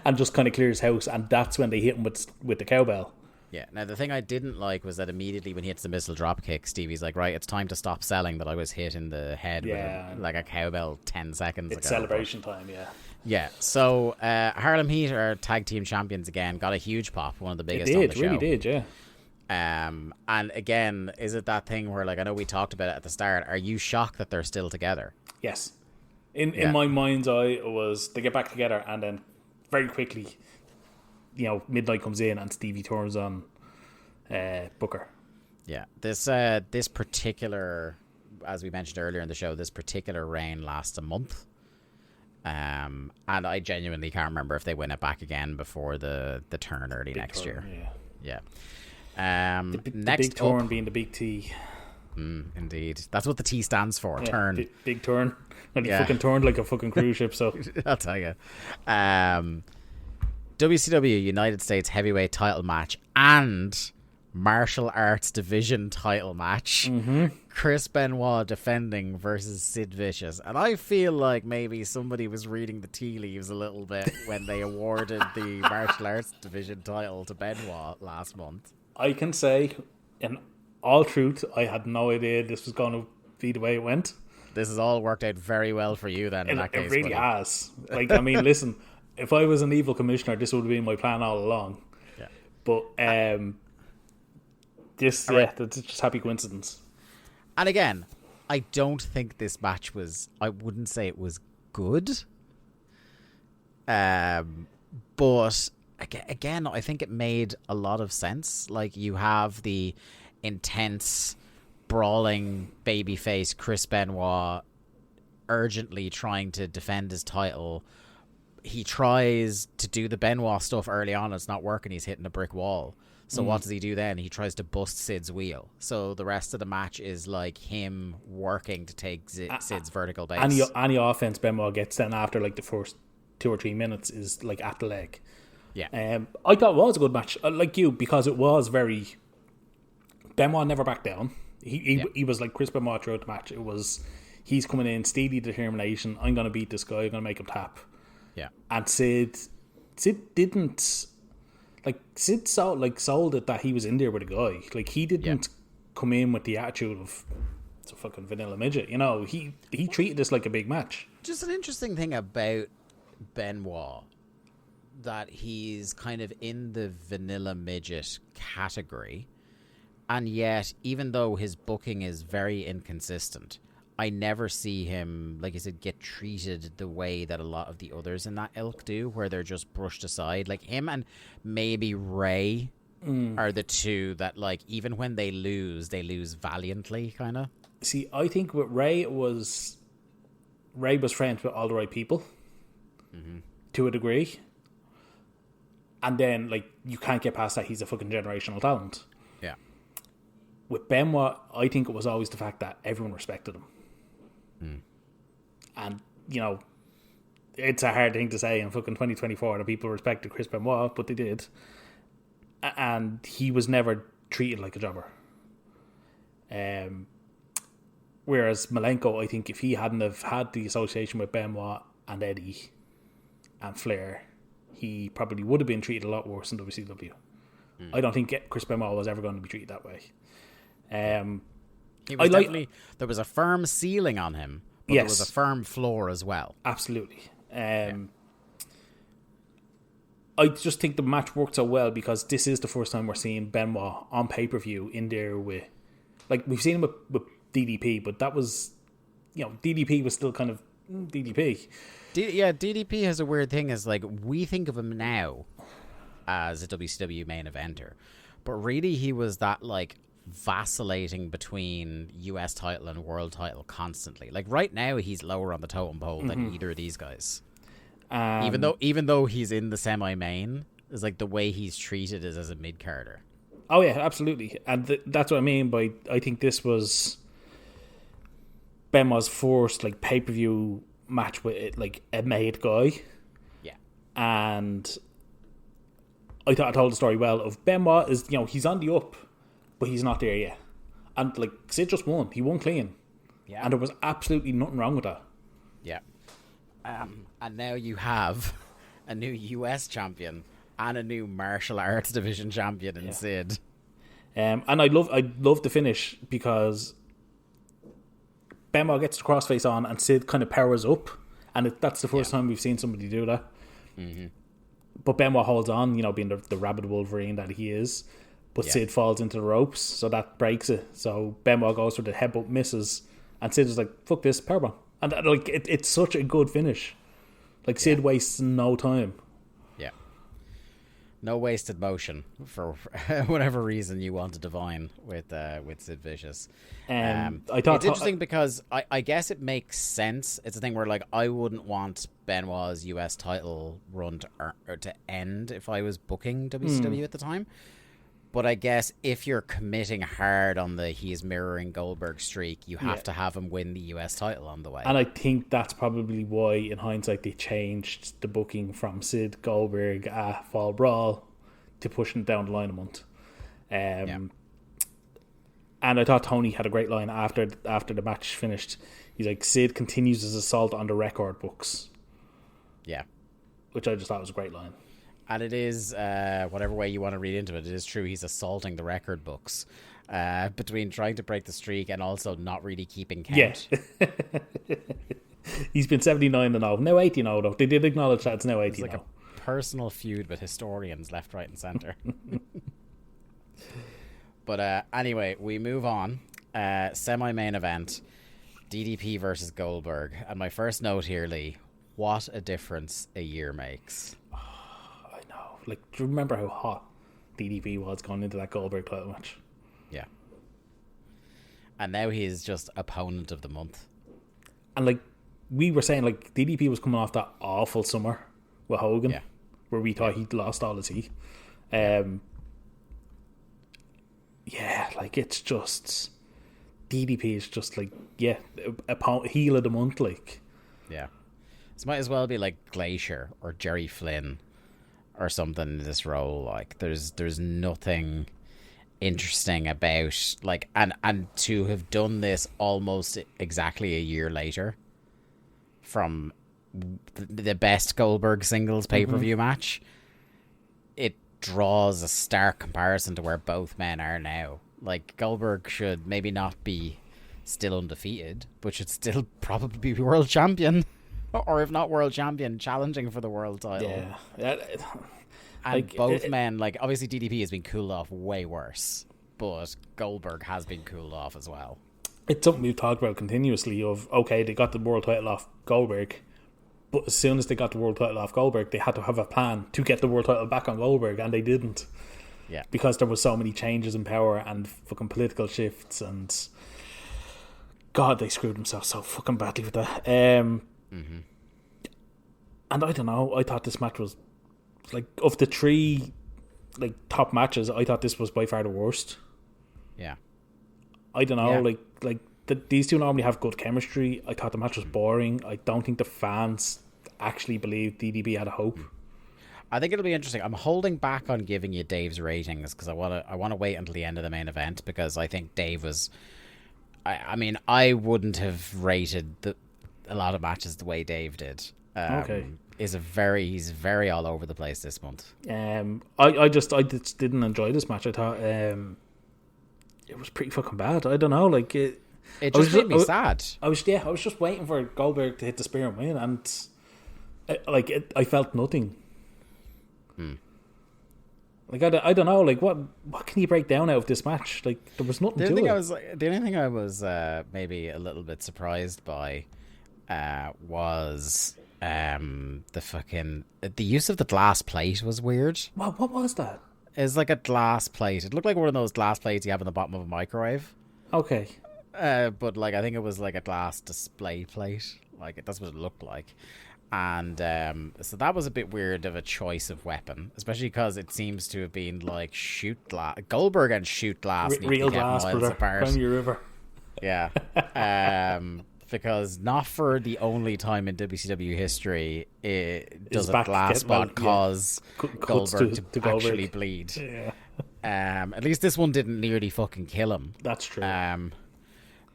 D: And just kind of clears house, and that's when they hit him with the cowbell.
C: Yeah. Now, the thing I didn't like was that immediately when he hits the missile dropkick, Stevie's like, right, it's time to stop selling that I was hit in the head with a cowbell 10 seconds ago.
D: It's celebration time, yeah.
C: Yeah. So Harlem Heat are tag team champions again. Got a huge pop, one of the biggest on the show.
D: It really did, yeah.
C: And again, is it that thing where, I know we talked about it at the start, are you shocked that they're still together?
D: Yes. In my mind's eye, it was they get back together, and then very quickly, midnight comes in and Stevie turns on Booker.
C: Yeah. This particular, as we mentioned earlier in the show, this particular reign lasts a month. And I genuinely can't remember if they win it back again before the turn early next year. Yeah.
D: The big turn being the big T.
C: Indeed. That's what the T stands for, turn.
D: Big turn. And he fucking turned like a fucking cruise ship, so.
C: I'll tell you. WCW United States Heavyweight title match and Martial Arts Division title match. Chris Benoit defending versus Sid Vicious. And I feel like maybe somebody was reading the tea leaves a little bit when they awarded the Martial Arts Division title to Benoit last month.
D: I can say, in all truth, I had no idea this was going to be the way it went.
C: This has all worked out very well for you then in that case.
D: It really has. Like, I mean, listen, if I was an evil commissioner, this would have been my plan all along.
C: Yeah.
D: But that's just happy coincidence.
C: And again, I don't think this match was, I wouldn't say it was good. But again, I think it made a lot of sense. Like, you have the intense, brawling babyface Chris Benoit urgently trying to defend his title. He tries to do the Benoit stuff early on. It's not working. He's hitting a brick wall. So what does he do then? He tries to bust Sid's wheel. So the rest of the match is like him working to take Sid's vertical base.
D: Any offense Benoit gets then after like the first 2 or 3 minutes is like at the leg.
C: Yeah.
D: I thought it was a good match, like you, because it was very... Benoit never backed down. He was like Chris Benoit throughout the match. It was, he's coming in, steely determination. I'm going to beat this guy. I'm going to make him tap.
C: Yeah. And
D: Sid didn't... Like, Sid sold it that he was in there with a guy. Like, he didn't come in with the attitude of it's a fucking vanilla midget. You know, he treated this like a big match.
C: Just an interesting thing about Benoit, that he's kind of in the vanilla midget category, and yet, even though his booking is very inconsistent, I never see him, like I said, get treated the way that a lot of the others in that ilk do, where they're just brushed aside. Like, him and maybe Ray are the two that, like, even when they lose valiantly, kind of.
D: See, I think with Ray was friends with all the right people, to a degree. And then, like, you can't get past that he's a fucking generational talent.
C: Yeah.
D: With Benoit, I think it was always the fact that everyone respected him. And, you know, it's a hard thing to say in fucking 2024 that people respected Chris Benoit, but they did. And he was never treated like a jobber. Whereas Malenko, I think if he hadn't have had the association with Benoit and Eddie and Flair, he probably would have been treated a lot worse in WCW. I don't think Chris Benoit was ever going to be treated that way.
C: He was there was a firm ceiling on him, but there was a firm floor as well.
D: Absolutely. I just think the match worked so well because this is the first time we're seeing Benoit on pay-per-view in there with... Like, we've seen him with DDP, but that was... You know, DDP was still kind of DDP.
C: DDP has a weird thing, is like, we think of him now as a WCW main eventer, but really he was that, like, vacillating between US title and world title constantly. Like, right now he's lower on the totem pole than either of these guys. Even though he's in the semi-main, is like the way he's treated is as a mid-carder.
D: Oh yeah, absolutely. And that's what I mean by, I think this was Benoit's first like pay-per-view match with like a made guy.
C: Yeah.
D: And I thought I told the story well of Benoit is, you know, he's on the up, but he's not there yet. And like Sid just won. He won clean.
C: Yeah.
D: And there was absolutely nothing wrong with that.
C: Yeah. And now you have a new US champion and a new martial arts division champion in Sid.
D: And I love the finish because Benoit gets the crossface on and Sid kind of powers up, and that's the first time we've seen somebody do that. But Benoit holds on, you know, being the rabid Wolverine that he is. But Sid falls into the ropes, so that breaks it. So Benoit goes for the headbutt, misses, and Sid is like, "Fuck this, powerbomb!" And like it's such a good finish. Like Sid wastes no time. Yeah,
C: no wasted motion for whatever reason you want to divine with Sid Vicious.
D: I thought
C: it's interesting because I guess it makes sense. It's a thing where like I wouldn't want Benoit's US title run to end if I was booking WCW at the time. But I guess if you're committing hard on the he's mirroring Goldberg streak, you have to have him win the US title on the way.
D: And I think that's probably why, in hindsight, they changed the booking from Sid Goldberg at Fall Brawl to pushing it down the line a month. And I thought Tony had a great line after the match finished. He's like, Sid continues his assault on the record books.
C: Yeah.
D: Which I just thought was a great line.
C: And it is, whatever way you want to read into it, it is true he's assaulting the record books between trying to break the streak and also not really keeping count.
D: Yeah. He's been 79-0, now 80-0 though. They did acknowledge that it's now 80-0.
C: It's like a personal feud with historians left, right and centre. But anyway, we move on. Semi-main event, DDP versus Goldberg. And my first note here, Lee, what a difference a year makes.
D: Like, do you remember how hot DDP was going into that Goldberg title match?
C: Yeah. And now he is just opponent of the month.
D: And like we were saying, like DDP was coming off that awful summer with Hogan, where we thought he'd lost all his heat. Like it's just DDP is just like a heel of the month, like.
C: Yeah. This might as well be like Glacier or Jerry Flynn or something in this role. Like there's nothing interesting about like and to have done this almost exactly a year later from the best Goldberg singles pay-per-view match, it draws a stark comparison to where both men are now. Like Goldberg should maybe not be still undefeated, but should still probably be world champion. Or if not world champion, challenging for the world title.
D: Yeah.
C: And both men, like, obviously DDP has been cooled off way worse, but Goldberg has been cooled off as well.
D: It's something we've talked about continuously of, okay, they got the world title off Goldberg, but as soon as they got the world title off Goldberg, they had to have a plan to get the world title back on Goldberg, and they didn't.
C: Yeah.
D: Because there was so many changes in power and fucking political shifts, and God, they screwed themselves so fucking badly with that. And I don't know, I thought this match was, like, of the three like top matches, I thought this was by far the worst.
C: Yeah.
D: I don't know, these two normally have good chemistry. I thought the match was boring. I don't think the fans actually believed DDP had a hope.
C: I think it'll be interesting. I'm holding back on giving you Dave's ratings because I want to wait until the end of the main event, because I think Dave was. I mean, I wouldn't have rated a lot of matches the way Dave did.
D: Okay.
C: He's very all over the place this month.
D: I just didn't enjoy this match. I thought it was pretty fucking bad. I don't know, like it
C: just made me sad.
D: I was just waiting for Goldberg to hit the spear and win, and I felt nothing. Like I don't know, like what can you break down out of this match? Like there was nothing to it.
C: The only thing I was maybe a little bit surprised by was the use of the glass plate was weird.
D: What was that?
C: It's like a glass plate. It looked like one of those glass plates you have in the bottom of a microwave.
D: Okay.
C: But like I think it was like a glass display plate. Like that's what it looked like. And so that was a bit weird of a choice of weapon, especially because it seems to have been like shoot glass. Goldberg and shoot glass
D: real glass,
C: miles
D: brother.
C: apart.
D: From your river.
C: Yeah. Because not for the only time in WCW history does a glass spot cause Goldberg to actually bleed.
D: Yeah.
C: At least this one didn't nearly fucking kill him.
D: That's true.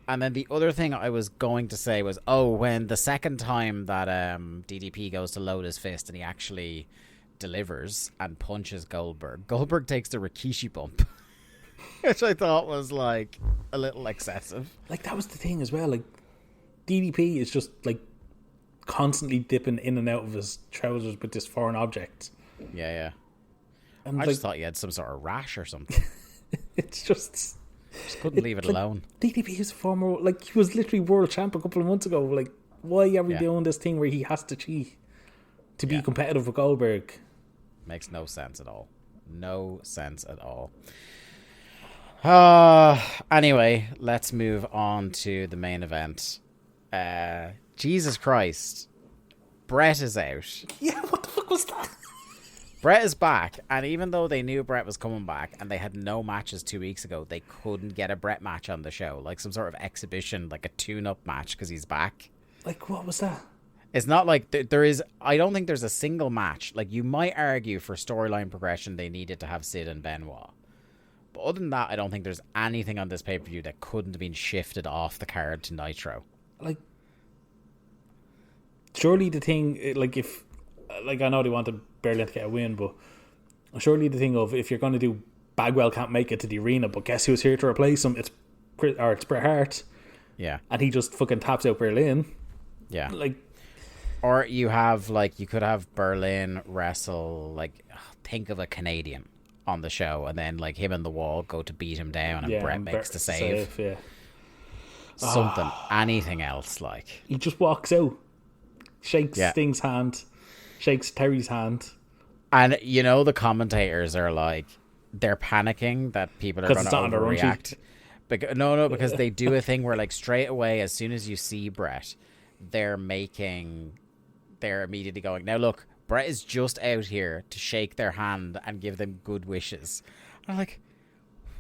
C: And then the other thing I was going to say was, when the second time that DDP goes to load his fist and he actually delivers and punches Goldberg takes the Rikishi bump, which I thought was like a little excessive.
D: Like that was the thing as well. Like DDP is just like constantly dipping in and out of his trousers with this foreign object.
C: Yeah.
D: And
C: I just thought you had some sort of rash or something.
D: It's just
C: couldn't leave it alone.
D: DDP is former, like he was literally world champ a couple of months ago. Like, why are we doing this thing where he has to cheat to be competitive with Goldberg?
C: Makes no sense at all. No sense at all. Anyway, let's move on to the main event. Jesus Christ. Brett is out.
D: Yeah, what the fuck was that?
C: Brett is back, and even though they knew Brett was coming back and they had no matches 2 weeks ago, they couldn't get a Brett match on the show, like some sort of exhibition, like a tune-up match, because he's back.
D: Like, what was that?
C: It's not like there is. I don't think there's a single match. Like, you might argue for storyline progression, they needed to have Sid and Benoit. But other than that, I don't think there's anything on this pay-per-view that couldn't have been shifted off the card to Nitro.
D: Like, surely the thing, like, if, like, I know they wanted Berlyn to get a win, but surely the thing of, if you're going to do Bagwell can't make it to the arena, but guess who's here to replace him? It's Bret Hart.
C: Yeah.
D: And he just fucking taps out Berlyn.
C: Yeah.
D: Like,
C: or you have, like, you could have Berlyn wrestle, like, think of a Canadian on the show, and then, like, him and the Wall go to beat him down, and Brett makes the save.
D: Yeah.
C: Something, anything else, like.
D: He just walks out, shakes Sting's hand, shakes Terry's hand.
C: And, you know, the commentators are like, they're panicking that people are going to overreact. Because they do a thing where, like, straight away, as soon as you see Brett, they're immediately going, now look, Brett is just out here to shake their hand and give them good wishes. I'm like,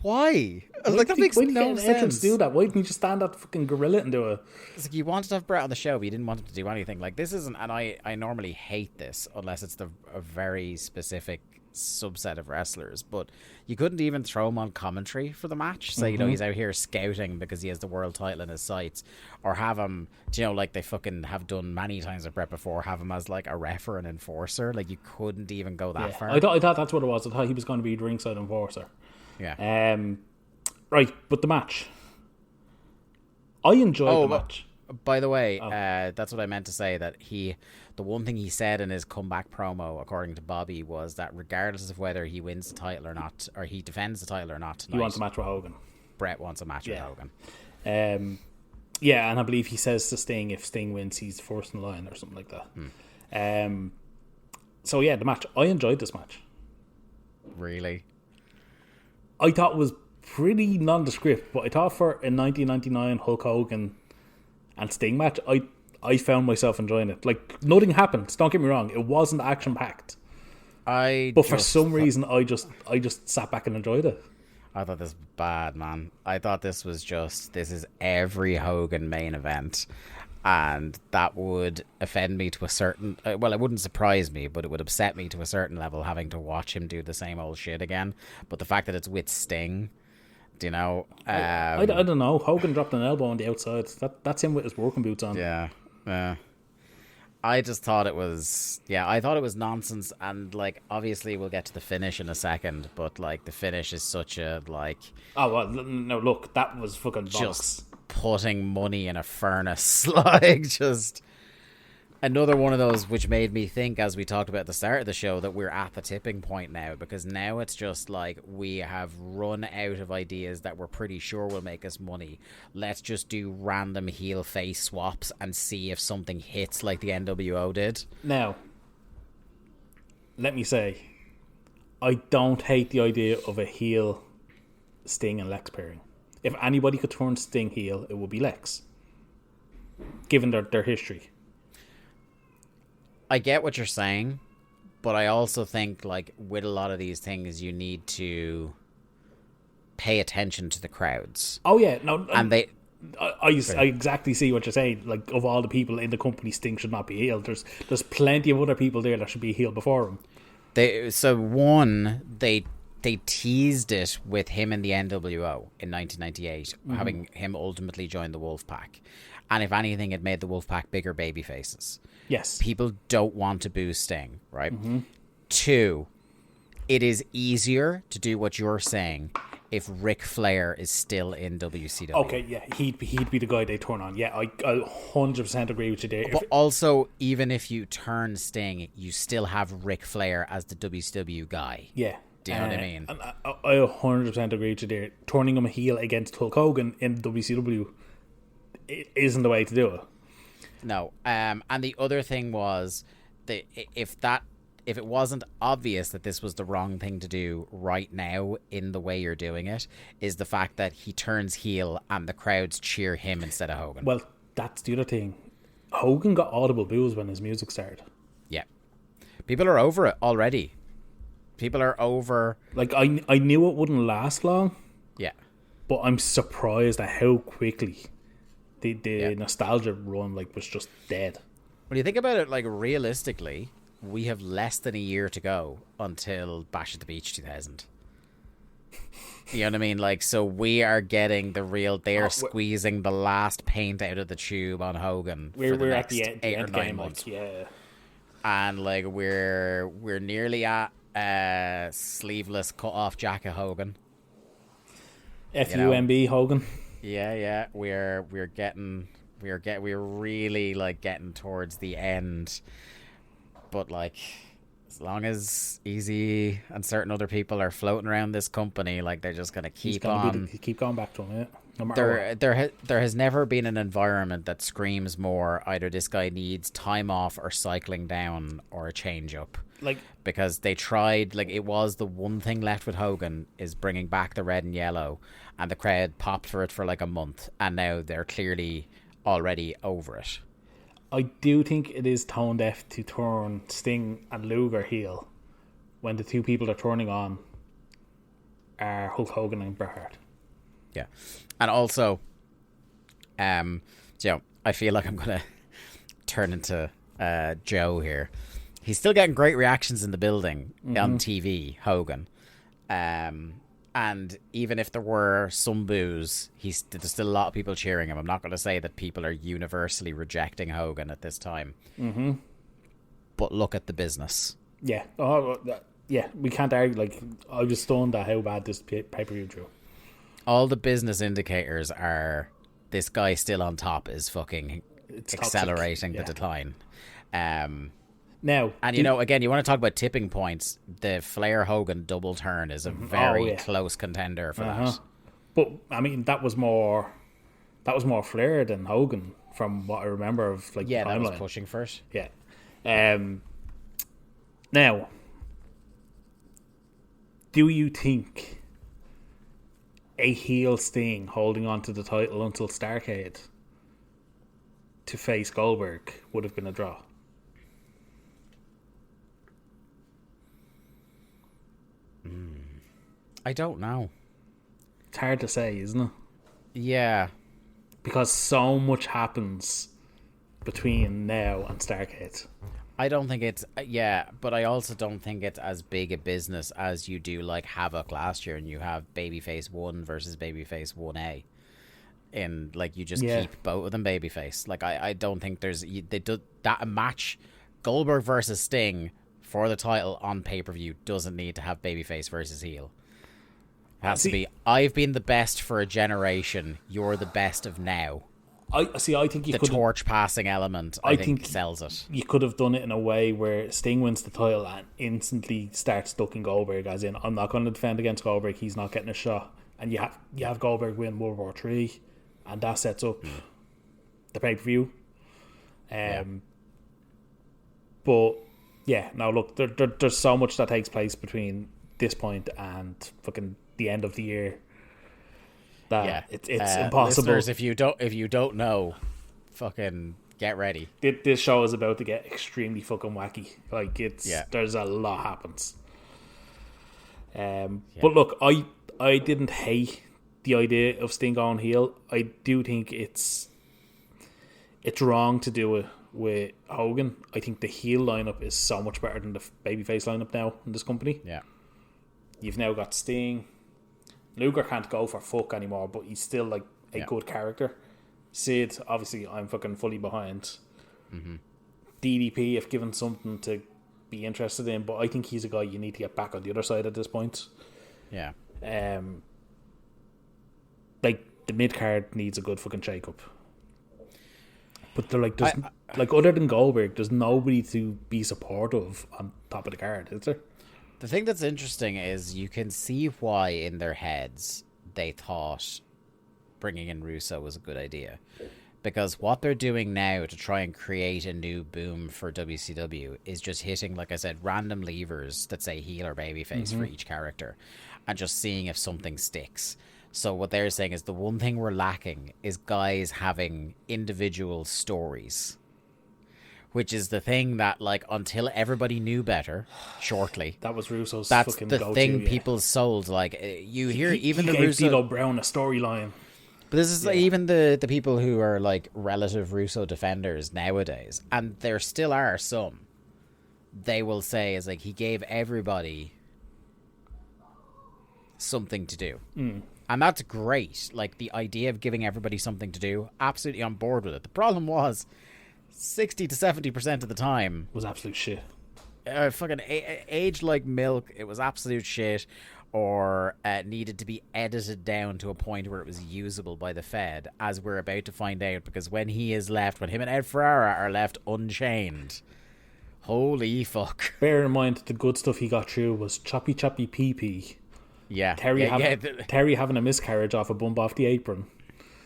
C: why? Like, that makes no sense.
D: Do that. Why didn't you just stand at the fucking gorilla and do it?
C: It's like, you wanted to have Brett on the show, but you didn't want him to do anything. Like, this isn't, and I normally hate this unless it's a very specific subset of wrestlers, but you couldn't even throw him on commentary for the match. So, you know, he's out here scouting because he has the world title in his sights, or have him, you know, like they fucking have done many times with Brett before, have him as like a ref or an enforcer. Like, you couldn't even go that far.
D: I thought that's what it was. I thought he was going to be the ringside enforcer.
C: Yeah.
D: Right, but the match, I enjoyed the match.
C: By the way, that's what I meant to say, that the one thing he said in his comeback promo, according to Bobby, was that regardless of whether he wins the title or not, or he defends the title or not tonight,
D: he wants a match with Hogan.
C: Brett wants a match with Hogan.
D: And I believe he says to Sting, if Sting wins, he's first in line or something like that. So yeah, the match, I enjoyed this match.
C: Really?
D: I thought it was pretty nondescript, but I thought for a 1999 Hulk Hogan and Sting match, I found myself enjoying it. Like, nothing happened, don't get me wrong, it wasn't action packed, but for some reason I just sat back and enjoyed it.
C: I thought this was bad, man. I thought this is every Hogan main event, and that would offend me to a certain, well, it wouldn't surprise me, but it would upset me to a certain level, having to watch him do the same old shit again. But the fact that it's with Sting, do you know?
D: I don't know. Hogan dropped an elbow on the outside. That's him with his working boots on.
C: Yeah. I just thought it was, I thought it was nonsense. And, like, obviously we'll get to the finish in a second, but, like, the finish is such a, like...
D: Oh, well, no, look, that was fucking bollocks.
C: Just putting money in a furnace. Like, just... Another one of those which made me think, as we talked about at the start of the show, that we're at the tipping point now, because now it's just like we have run out of ideas that we're pretty sure will make us money. Let's just do random heel face swaps and see if something hits like the NWO did.
D: Now, let me say, I don't hate the idea of a heel Sting and Lex pairing. If anybody could turn Sting heel, it would be Lex, given their history.
C: I get what you're saying, but I also think, like, with a lot of these things, you need to pay attention to the crowds.
D: Oh yeah, no,
C: and
D: I exactly see what you're saying. Like, of all the people in the company, Sting should not be healed. There's plenty of other people there that should be healed before him.
C: They teased it with him in the NWO in 1998, having him ultimately join the Wolfpack. And if anything, it made the Wolfpack bigger baby faces.
D: Yes.
C: People don't want to boo Sting, right? 2, it is easier to do what you're saying if Ric Flair is still in WCW.
D: Okay, yeah, he'd be the guy they turn on. Yeah, I 100% agree with you there.
C: But also, even if you turn Sting, you still have Ric Flair as the WCW guy.
D: Yeah.
C: Do you know what I mean?
D: I 100% agree with you there. Turning him a heel against Hulk Hogan in WCW isn't the way to do it.
C: No. And the other thing was that if it wasn't obvious that this was the wrong thing to do right now in the way you're doing it, is the fact that he turns heel and the crowds cheer him instead of Hogan.
D: Well, that's the other thing. Hogan got audible boos when his music started.
C: Yeah. People are over it already. People are over.
D: Like, I knew it wouldn't last long,
C: Yeah.
D: but I'm surprised at how quickly the nostalgia run was just dead.
C: When you think about it, like, realistically, we have less than a year to go until Bash at the Beach 2000. You know what I mean? Like, so we are getting the real... They're squeezing the last paint out of the tube on Hogan for the next
D: at the
C: 8 or
D: end
C: 9
D: game,
C: months.
D: yeah.
C: And, like, we're nearly at sleeveless cut-off jacket Hogan.
D: FUMB Hogan.
C: Yeah. We're really, like, getting towards the end. But, like, as long as Easy and certain other people are floating around this company, like, they're just gonna keep on.
D: Keep going back to him, yeah. No matter what.
C: There has never been an environment that screams more either this guy needs time off or cycling down or a change up.
D: Like,
C: because they tried, like, it was the one thing left with Hogan is bringing back the red and yellow, and the crowd popped for it for like a month, and now they're clearly already over it.
D: I do think it is tone deaf to turn Sting and Luger heel when the two people they're turning on are Hulk Hogan and Bret Hart.
C: Yeah. And also, I feel like I'm going to turn into Joe here. He's still getting great reactions in the building on TV, Hogan. And even if there were some boos, there's still a lot of people cheering him. I'm not going to say that people are universally rejecting Hogan at this time. Mm-hmm. But look at the business.
D: Yeah. We can't argue. Like, I was stunned at how bad this pay-per-view drew.
C: All the business indicators are this guy still on top is fucking accelerating the decline.
D: Now,
C: and again, you want to talk about tipping points. The Flair Hogan double turn is a very close contender for that.
D: But I mean, that was more Flair than Hogan, from what I remember of like.
C: Yeah,
D: the
C: that was
D: timeline.
C: pushing first.
D: Yeah. Now, do you think a heel Sting holding on to the title until Starrcade to face Goldberg would have been a draw?
C: I don't know.
D: It's hard to say, isn't it?
C: Yeah.
D: Because so much happens between now and Starrcade.
C: I don't think it's... Yeah, but I also don't think it's as big a business as you do like Havoc last year, and you have Babyface 1 versus Babyface 1A. And, like, you just keep both of them babyface. Like, I don't think there's... They do that match, Goldberg versus Sting, for the title on pay-per-view doesn't need to have babyface versus heel. It has to be, I've been the best for a generation, you're the best of now.
D: I think
C: the torch passing element, I think sells it.
D: You could have done it in a way where Sting wins the title and instantly starts ducking Goldberg, as in, I'm not going to defend against Goldberg, he's not getting a shot. And you have Goldberg win World War III, and that sets up the pay-per-view. But yeah, now look, there's so much that takes place between this point and fucking the end of the year that it's impossible.
C: Listeners, if you don't know, fucking get ready.
D: This show is about to get extremely fucking wacky. Like, there's a lot happens. But look, I didn't hate the idea of Sting going heel. I do think it's wrong to do it with Hogan. I think the heel lineup is so much better than the babyface lineup now in this company.
C: Yeah.
D: You've now got Sting. Luger can't go for fuck anymore, but he's still like a good character. Sid, obviously, I'm fucking fully behind. Mm-hmm. DDP, if given something to be interested in, but I think he's a guy you need to get back on the other side at this point.
C: Yeah.
D: Like, the mid card needs a good fucking shake up. But they're like, other than Goldberg, there's nobody to be supportive on top of the card, is there?
C: The thing that's interesting is you can see why in their heads they thought bringing in Russo was a good idea. Because what they're doing now to try and create a new boom for WCW is just hitting, like I said, random levers that say heel or babyface for each character and just seeing if something sticks. So what they're saying is the one thing we're lacking is guys having individual stories. which is the thing that, like, until everybody knew better, shortly,
D: That was Russo's
C: that's
D: fucking
C: the
D: go-to,
C: thing
D: yeah.
C: people sold. Like, you hear even
D: he
C: the
D: gave
C: Russo...
D: D'Lo Brown a storyline.
C: But this is like, even the people who are, like, relative Russo defenders nowadays, and there still are some, they will say, is like, he gave everybody something to do. And that's great. Like, the idea of giving everybody something to do, absolutely on board with it. The problem was 60 to 70% of the time
D: Was absolute shit.
C: fucking aged like milk. It was absolute shit, or needed to be edited down to a point where it was usable by the Fed, as we're about to find out, because when he is left, when him and Ed Ferrara are left unchained, holy fuck.
D: Bear in mind, the good stuff he got through was choppy pee-pee.
C: Yeah.
D: Terry having a miscarriage off a bump off the apron.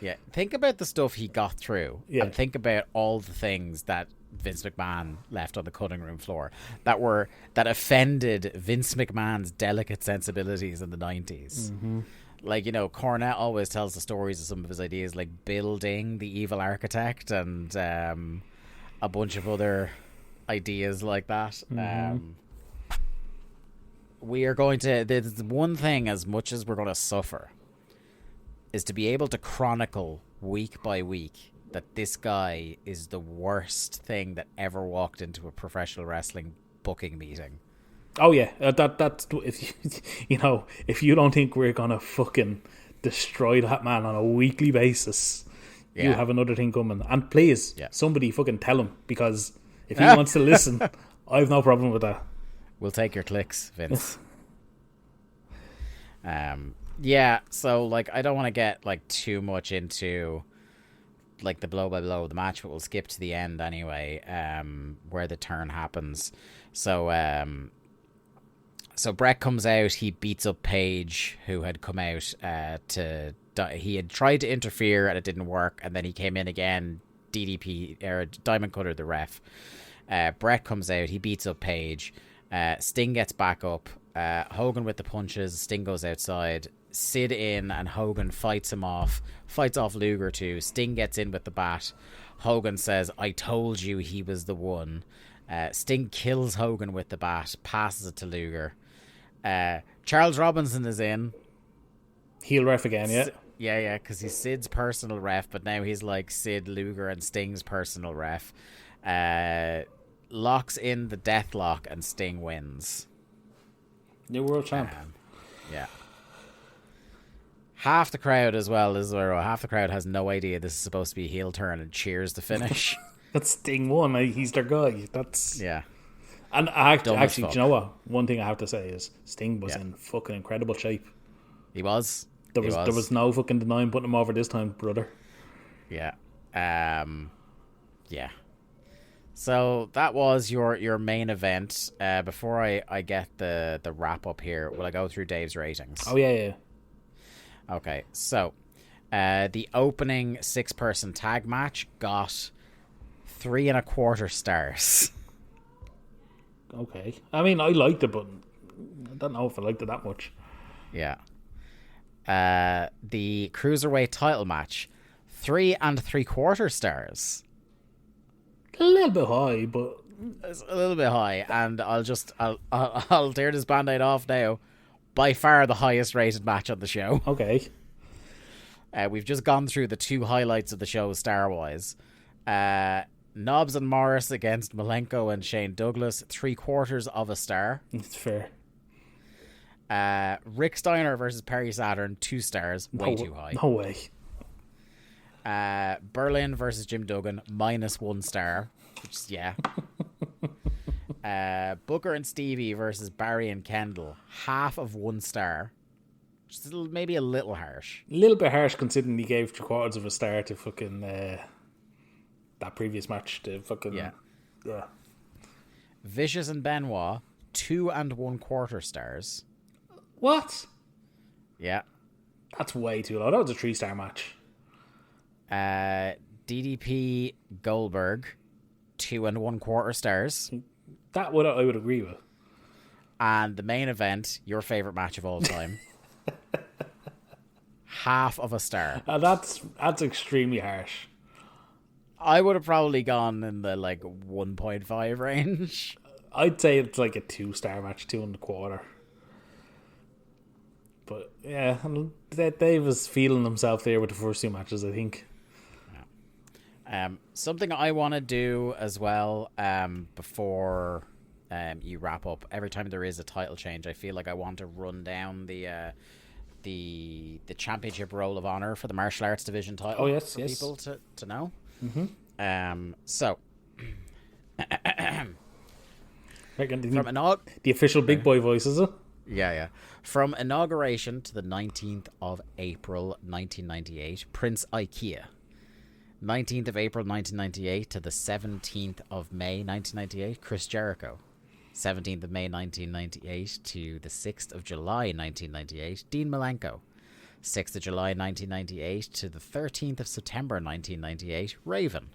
C: Yeah, think about the stuff he got through, and think about all the things that Vince McMahon left on the cutting room floor that offended Vince McMahon's delicate sensibilities in the 90s. Like, you know, Cornette always tells the stories of some of his ideas, like building the evil architect and a bunch of other ideas like that. We are going to... There's one thing, as much as we're going to suffer, is to be able to chronicle week by week that this guy is the worst thing that ever walked into a professional wrestling booking meeting.
D: Oh yeah, that's if if you don't think we're gonna fucking destroy that man on a weekly basis, you have another thing coming. And please, somebody fucking tell him, because if he wants to listen, I have no problem with that.
C: We'll take your clicks, Vince. Yeah, so, like, I don't want to get, like, too much into, like, the blow by blow of the match, but we'll skip to the end anyway, where the turn happens. So Brett comes out, he beats up Paige, who had come out he had tried to interfere and it didn't work, and then he came in again, DDP, or Diamond Cutter the ref. Brett comes out, he beats up Paige, Sting gets back up, Hogan with the punches, Sting goes outside, Sid in, and Hogan fights off Luger too. Sting gets in with the bat. Hogan says, "I told you he was the one." Sting kills Hogan with the bat, passes it to Luger. Charles Robinson is in.
D: Heel ref again, yeah?
C: Yeah, because he's Sid's personal ref, but now he's like Sid, Luger, and Sting's personal ref. Locks in the deathlock, and Sting wins.
D: New world champ.
C: Yeah. Half the crowd as well half the crowd has no idea this is supposed to be a heel turn and cheers the finish.
D: That's Sting won. He's their guy. That's And actually, do you know what? One thing I have to say is Sting was in fucking incredible shape.
C: He was.
D: There was no fucking denying putting him over this time, brother.
C: Yeah. Yeah. So that was your main event. Before I get the wrap up here, will I go through Dave's ratings?
D: Oh yeah.
C: Okay, so the opening 6-person tag match got 3.25 stars.
D: Okay, I mean, I liked it, but I don't know if I liked it that much.
C: Yeah. The cruiserweight title match, 3.75 stars.
D: A little bit high, but
C: it's a little bit high, and I'll tear this band-aid off now. By far the highest rated match on the show.
D: Okay.
C: We've just gone through the 2 highlights of the show star-wise. Nobbs and Morris against Malenko and Shane Douglas, 3/4 star.
D: It's fair.
C: Rick Steiner versus Perry Saturn, 2 stars. Way too high.
D: No way.
C: Berlyn versus Jim Duggan, -1 star. Which is, Booker and Stevie versus Barry and Kendall, 1/2 star. Which is maybe a little harsh.
D: A little bit harsh considering he gave 3/4 star to fucking that previous match. To fucking yeah.
C: Vicious and Benoit, 2.25 stars.
D: What?
C: Yeah.
D: That's way too low. That was a 3-star match.
C: DDP Goldberg, 2.25 stars.
D: That I would agree with.
C: And the main event, your favorite match of all time, 1/2 star.
D: That's extremely harsh.
C: I would have probably gone in the 1.5 range.
D: I'd say it's like a 2-star match, 2.25. But yeah, and Dave was feeling himself there with the first 2 matches, I think.
C: Something I want to do as well before you wrap up. Every time there is a title change, I feel like I want to run down the championship roll of honor for the martial arts division title.
D: Oh yes,
C: for people to know.
D: Mm-hmm.
C: So.
D: The official big boy voice, is it?
C: Yeah. From inauguration to the 19th of April 1998, Prince Ikea. 19th of April 1998 to the 17th of May 1998, Chris Jericho. 17th of May 1998 to the 6th of July 1998, Dean Malenko. 6th of July 1998 to the 13th of September 1998, Raven.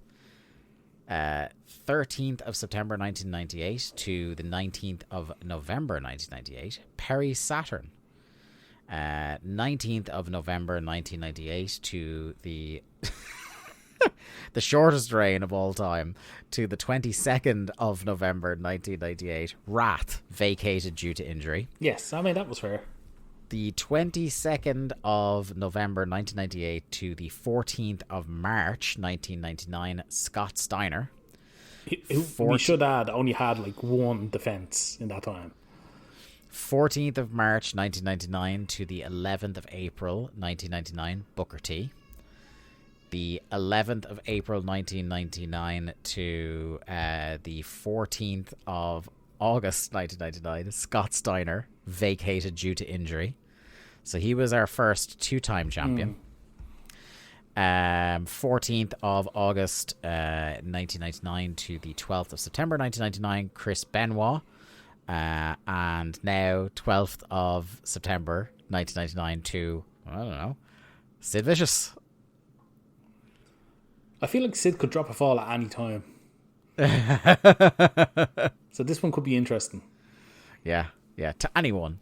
C: 13th of September 1998 to the 19th of November 1998, Perry Saturn. 19th of November 1998 to the the shortest reign of all time, to the 22nd of November 1998, Wrath, vacated due to injury.
D: Yes, I mean, that was fair.
C: The 22nd of November 1998 to the 14th of March 1999, Scott Steiner.
D: We should add, only had one defense in that time.
C: 14th of March 1999 to the 11th of April 1999, Booker T. The 11th of April 1999 to the 14th of August 1999, Scott Steiner, vacated due to injury. So he was our first 2-time champion. 14th of August 1999 to the 12th of September 1999, Chris Benoit. And now 12th of September 1999 to, I don't know, Sid Vicious.
D: I feel like Sid could drop a fall at any time. So this one could be interesting.
C: Yeah, to anyone.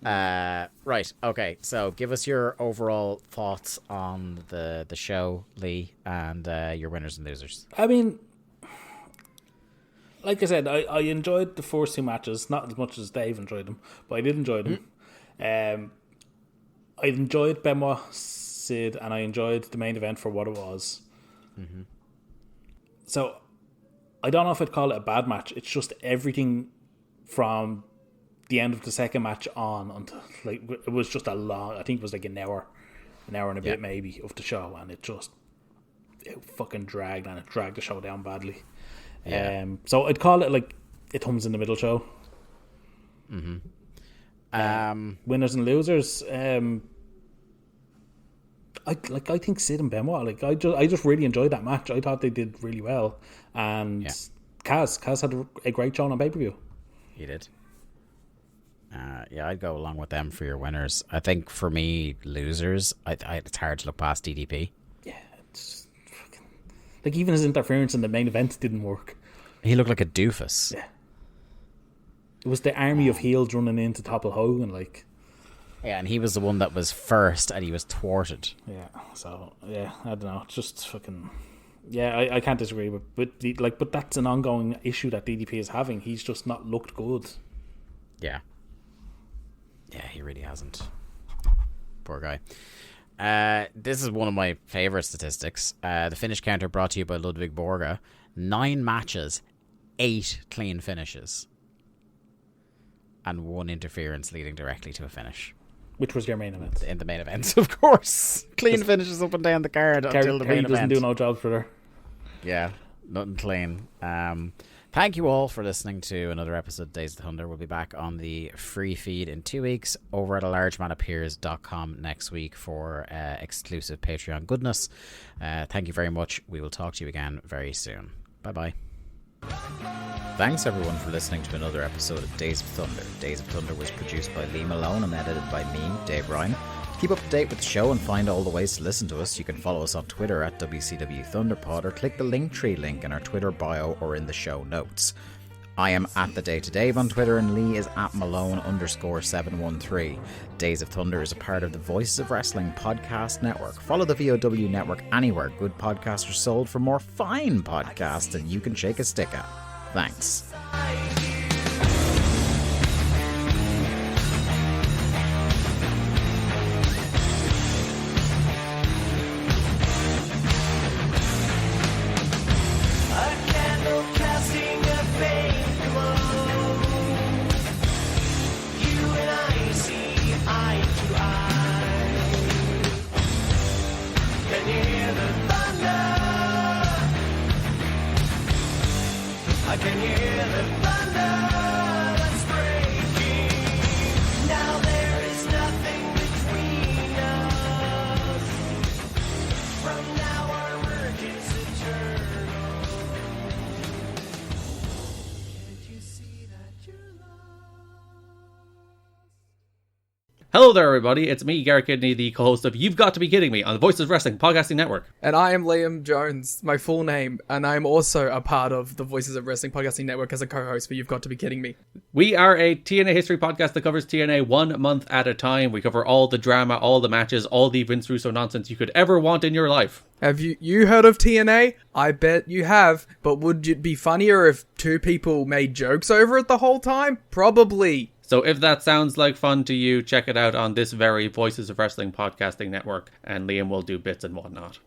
C: Right, okay, so give us your overall thoughts on the show, Lee, and your winners and losers.
D: I mean, like I said, I enjoyed the first 2 matches, not as much as Dave enjoyed them, but I did enjoy them. I enjoyed Benoit, Sid, and I enjoyed the main event for what it was. Mm-hmm. So I don't know if I'd call it a bad match. It's just everything from the end of the second match on until it was just a long, I think it was an hour and a bit maybe of the show, and it fucking dragged, and it dragged the show down badly. So I'd call it it comes in the middle show. Winners and losers. I think Sid and Benoit. I just really enjoyed that match. I thought they did really well, and Kaz had a great show on pay-per-view.
C: He did. I'd go along with them for your winners. I think for me, losers, it's hard to look past DDP.
D: Yeah, it's fucking, even his interference in the main event didn't work.
C: He looked like a doofus.
D: Yeah, it was the army of heels running in to topple Hogan.
C: Yeah, and he was the one that was first, and he was thwarted.
D: Yeah, so I don't know. It's just fucking. Yeah, I can't disagree but that's an ongoing issue that DDP is having. He's just not looked good.
C: Yeah, he really hasn't. Poor guy. This is one of my favourite statistics. The finish counter brought to you by Ludwig Borga. 9 matches, 8 clean finishes, and 1 interference leading directly to a finish.
D: Which was your main event?
C: In the main event, of course. Clean finishes up and down the card until the main event.
D: Doesn't do no job for her.
C: Yeah, nothing clean. Thank you all for listening to another episode of Days of Thunder. We'll be back on the free feed in 2 weeks, over at alargemanappears.com next week for exclusive Patreon goodness. Thank you very much. We will talk to you again very soon. Bye-bye. Thanks everyone for listening to another episode of Days of Thunder. Days of Thunder was produced by Lee Malone and edited by me, Dave Ryan. To keep up to date with the show and find all the ways to listen to us, you can follow us on Twitter at WCW Thunderpod, or click the Linktree link in our Twitter bio or in the show notes. I am at the Day to Dave on Twitter, and Lee is at Malone_713. Days of Thunder is a part of the Voices of Wrestling podcast network. Follow the VOW network anywhere good podcasts are sold for more fine podcasts than you can shake a stick at. Thanks.
E: Hello there, everybody. It's me, Garrett Kidney, the co-host of You've Got to Be Kidding Me on the Voices of Wrestling Podcasting Network.
F: And I am Liam Jones, my full name, and I'm also a part of the Voices of Wrestling Podcasting Network as a co-host for You've Got to Be Kidding Me.
E: We are a TNA history podcast that covers TNA 1 month at a time. We cover all the drama, all the matches, all the Vince Russo nonsense you could ever want in your life.
F: Have you heard of TNA? I bet you have, but would it be funnier if two people made jokes over it the whole time? Probably.
E: So if that sounds like fun to you, check it out on this very Voices of Wrestling Podcasting Network, and Liam will do bits and whatnot.